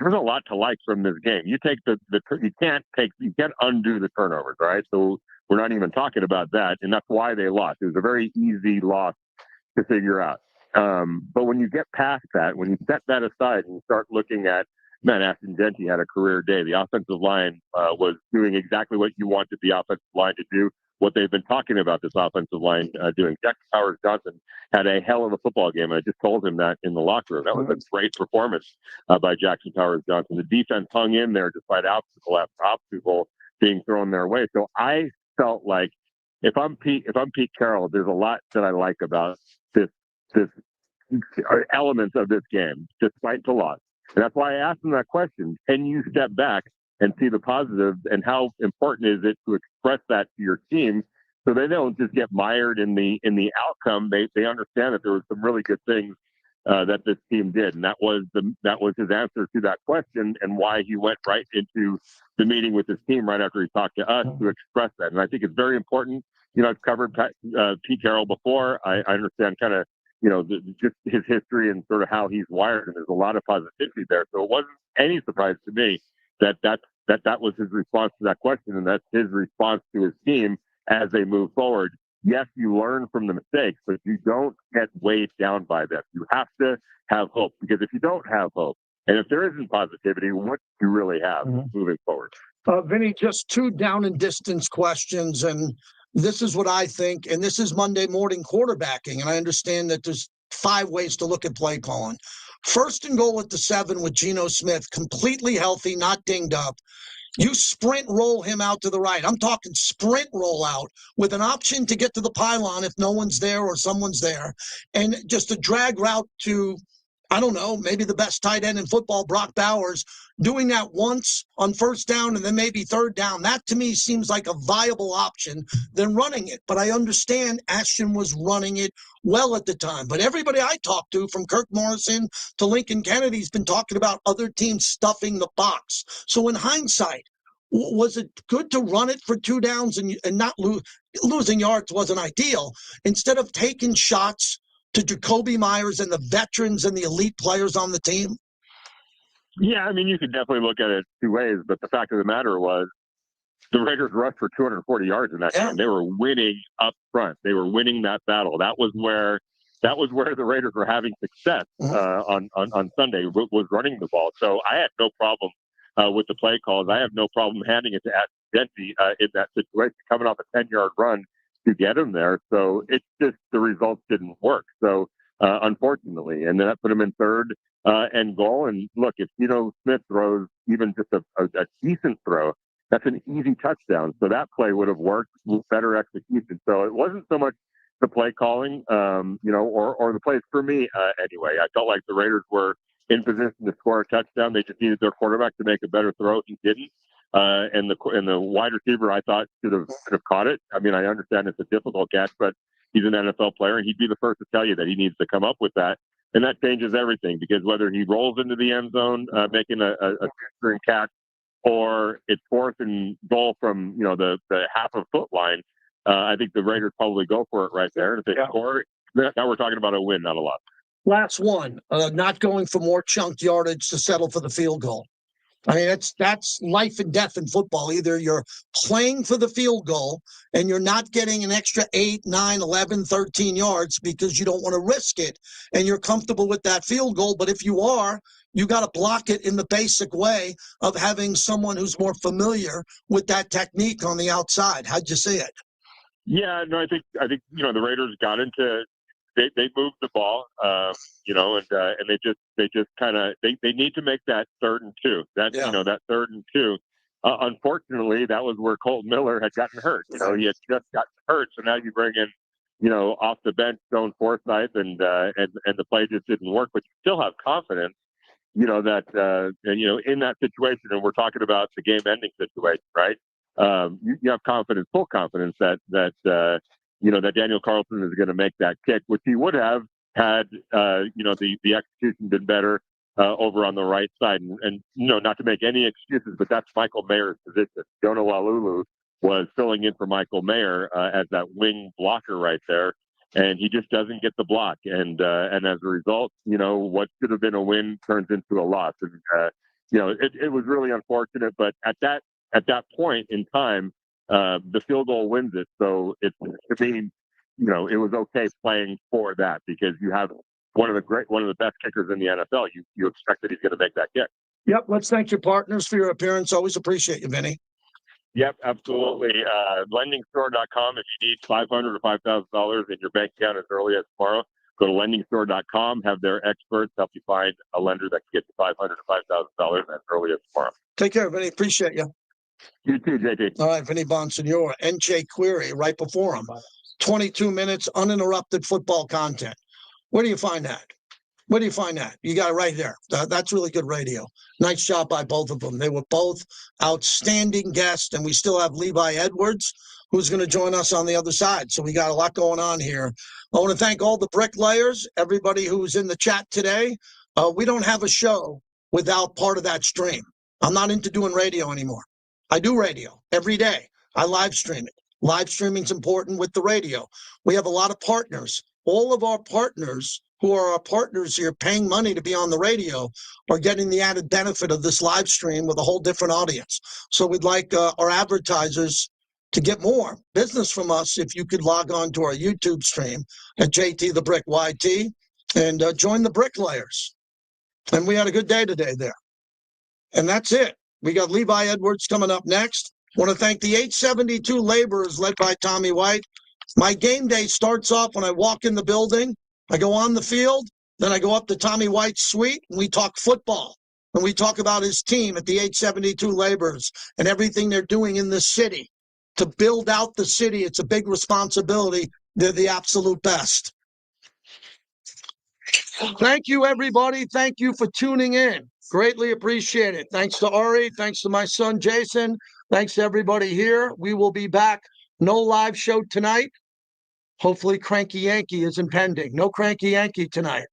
there's a lot to like from this game. You take you can't undo the turnovers, right? So we're not even talking about that, and that's why they lost. It was a very easy loss to figure out. But when you get past that, when you set that aside and you start looking at, man, Ashton Genty had a career day. The offensive line was doing exactly what you wanted the offensive line to do, what they've been talking about this offensive line doing. Jackson Powers Johnson had a hell of a football game. I just told him that in the locker room. That was a great performance by Jackson Powers Johnson. The defense hung in there despite obstacle after obstacle being thrown their way. So I felt like if I'm Pete Carroll, there's a lot that I like about this elements of this game, despite the loss. And that's why I asked him that question. Can you step back and see the positives, and how important is it to express that to your team so they don't just get mired in the outcome? They understand that there were some really good things that this team did, and that was his answer to that question, and why he went right into the meeting with his team right after he talked to us to express that. And I think it's very important. I've covered Pete Carroll before. I understand kind of just his history and sort of how he's wired, and there's a lot of positivity there. So it wasn't any surprise to me that was his response to that question, and that's his response to his team as they move forward. Yes, you learn from the mistakes, but you don't get weighed down by them. You have to have hope, because if you don't have hope, and if there isn't positivity, what do you really have moving forward? Vinny, just 2 down and distance questions, and this is what I think, and this is Monday morning quarterbacking, and I understand that there's 5 ways to look at play calling. First and goal at the 7 with Geno Smith, completely healthy, not dinged up. You sprint roll him out to the right. I'm talking sprint roll out with an option to get to the pylon if no one's there or someone's there, and just a drag route to, I don't know, maybe the best tight end in football, Brock Bowers, doing that once on first down and then maybe third down. That to me seems like a viable option than running it. But I understand Ashton was running it well at the time. But everybody I talked to, from Kirk Morrison to Lincoln Kennedy, has been talking about other teams stuffing the box. So in hindsight, was it good to run it for 2 downs and not losing yards wasn't ideal, instead of taking shots to Jacoby Myers and the veterans and the elite players on the team? Yeah, I mean, you could definitely look at it 2 ways, but the fact of the matter was the Raiders rushed for 240 yards in that game. They were winning up front. They were winning that battle. That was where the Raiders were having success on Sunday, was running the ball. So I had no problem with the play calls. I have no problem handing it to Denby in that situation, coming off a 10-yard run to get him there. So it's just the results didn't work. So unfortunately, and then that put him in third and goal. And look, if Geno Smith throws even just a decent throw, that's an easy touchdown. So that play would have worked with better execution. So it wasn't so much the play calling, or the plays for me anyway. I felt like the Raiders were in position to score a touchdown. They just needed their quarterback to make a better throw. He didn't. And the wide receiver, I thought, should have caught it. I mean, I understand it's a difficult catch, but he's an NFL player, and he'd be the first to tell you that he needs to come up with that. And that changes everything, because whether he rolls into the end zone, making a string catch, or it's fourth and goal from the half a foot line, I think the Raiders probably go for it right there. And if they score, now we're talking about a win, not a loss. Last one, not going for more chunk yardage to settle for the field goal. I mean, that's life and death in football. Either you're playing for the field goal and you're not getting an extra 8, 9, 11, 13 yards because you don't want to risk it and you're comfortable with that field goal. But if you are, you got to block it in the basic way of having someone who's more familiar with that technique on the outside. How'd you see it? Yeah, no, I think the Raiders got into. They moved the ball, and they just kind of they need to make that 3rd and 2. That 3rd and 2. Unfortunately, that was where Colt Miller had gotten hurt. He had just gotten hurt, so now you bring in off the bench Stone Forsythe, and the play just didn't work. But you still have confidence, that in that situation, and we're talking about the game-ending situation, right? You have confidence, full confidence that Daniel Carlson is going to make that kick, which he would have had, the execution been better over on the right side. And not to make any excuses, but that's Michael Mayer's position. Jonah Walulu was filling in for Michael Mayer as that wing blocker right there, and he just doesn't get the block. And as a result, what should have been a win turns into a loss. And it was really unfortunate. But at that point in time, the field goal wins it. So it was okay playing for that, because you have one of the best kickers in the NFL. You expect that he's going to make that kick. Yep. Let's thank your partners for your appearance. Always appreciate you, Vinny. Yep, absolutely. Lendingstore.com. If you need $500 or $5,000 in your bank account as early as tomorrow, go to lendingstore.com. Have their experts help you find a lender that can get you $500 to $5,000 as early as tomorrow. Take care, Vinny. Appreciate you. You too, JT. All right, Vinny Bonsignore, NJ Query right before him. 22 minutes uninterrupted football content. Where do you find that? Where do you find that? You got it right there. That's really good radio. Nice job by both of them. They were both outstanding guests, and we still have Levi Edwards, who's going to join us on the other side. So we got a lot going on here. I want to thank all the bricklayers, everybody who's in the chat today. We don't have a show without part of that stream. I'm not into doing radio anymore. I do radio every day. I live stream it. Live streaming is important with the radio. We have a lot of partners. All of our partners who are our partners here paying money to be on the radio are getting the added benefit of this live stream with a whole different audience. So we'd like our advertisers to get more business from us. If you could log on to our YouTube stream at JT the Brick YT and join the bricklayers. And we had a good day today there. And that's it. We got Levi Edwards coming up next. Want to thank the 872 laborers led by Tommy White. My game day starts off when I walk in the building. I go on the field, then I go up to Tommy White's suite, and we talk football. And we talk about his team at the 872 laborers and everything they're doing in the city. To build out the city, it's a big responsibility. They're the absolute best. Thank you, everybody. Thank you for tuning in. Greatly appreciate it. Thanks to Ari. Thanks to my son, Jason. Thanks to everybody here. We will be back. No live show tonight. Hopefully, Cranky Yankee is impending. No Cranky Yankee tonight.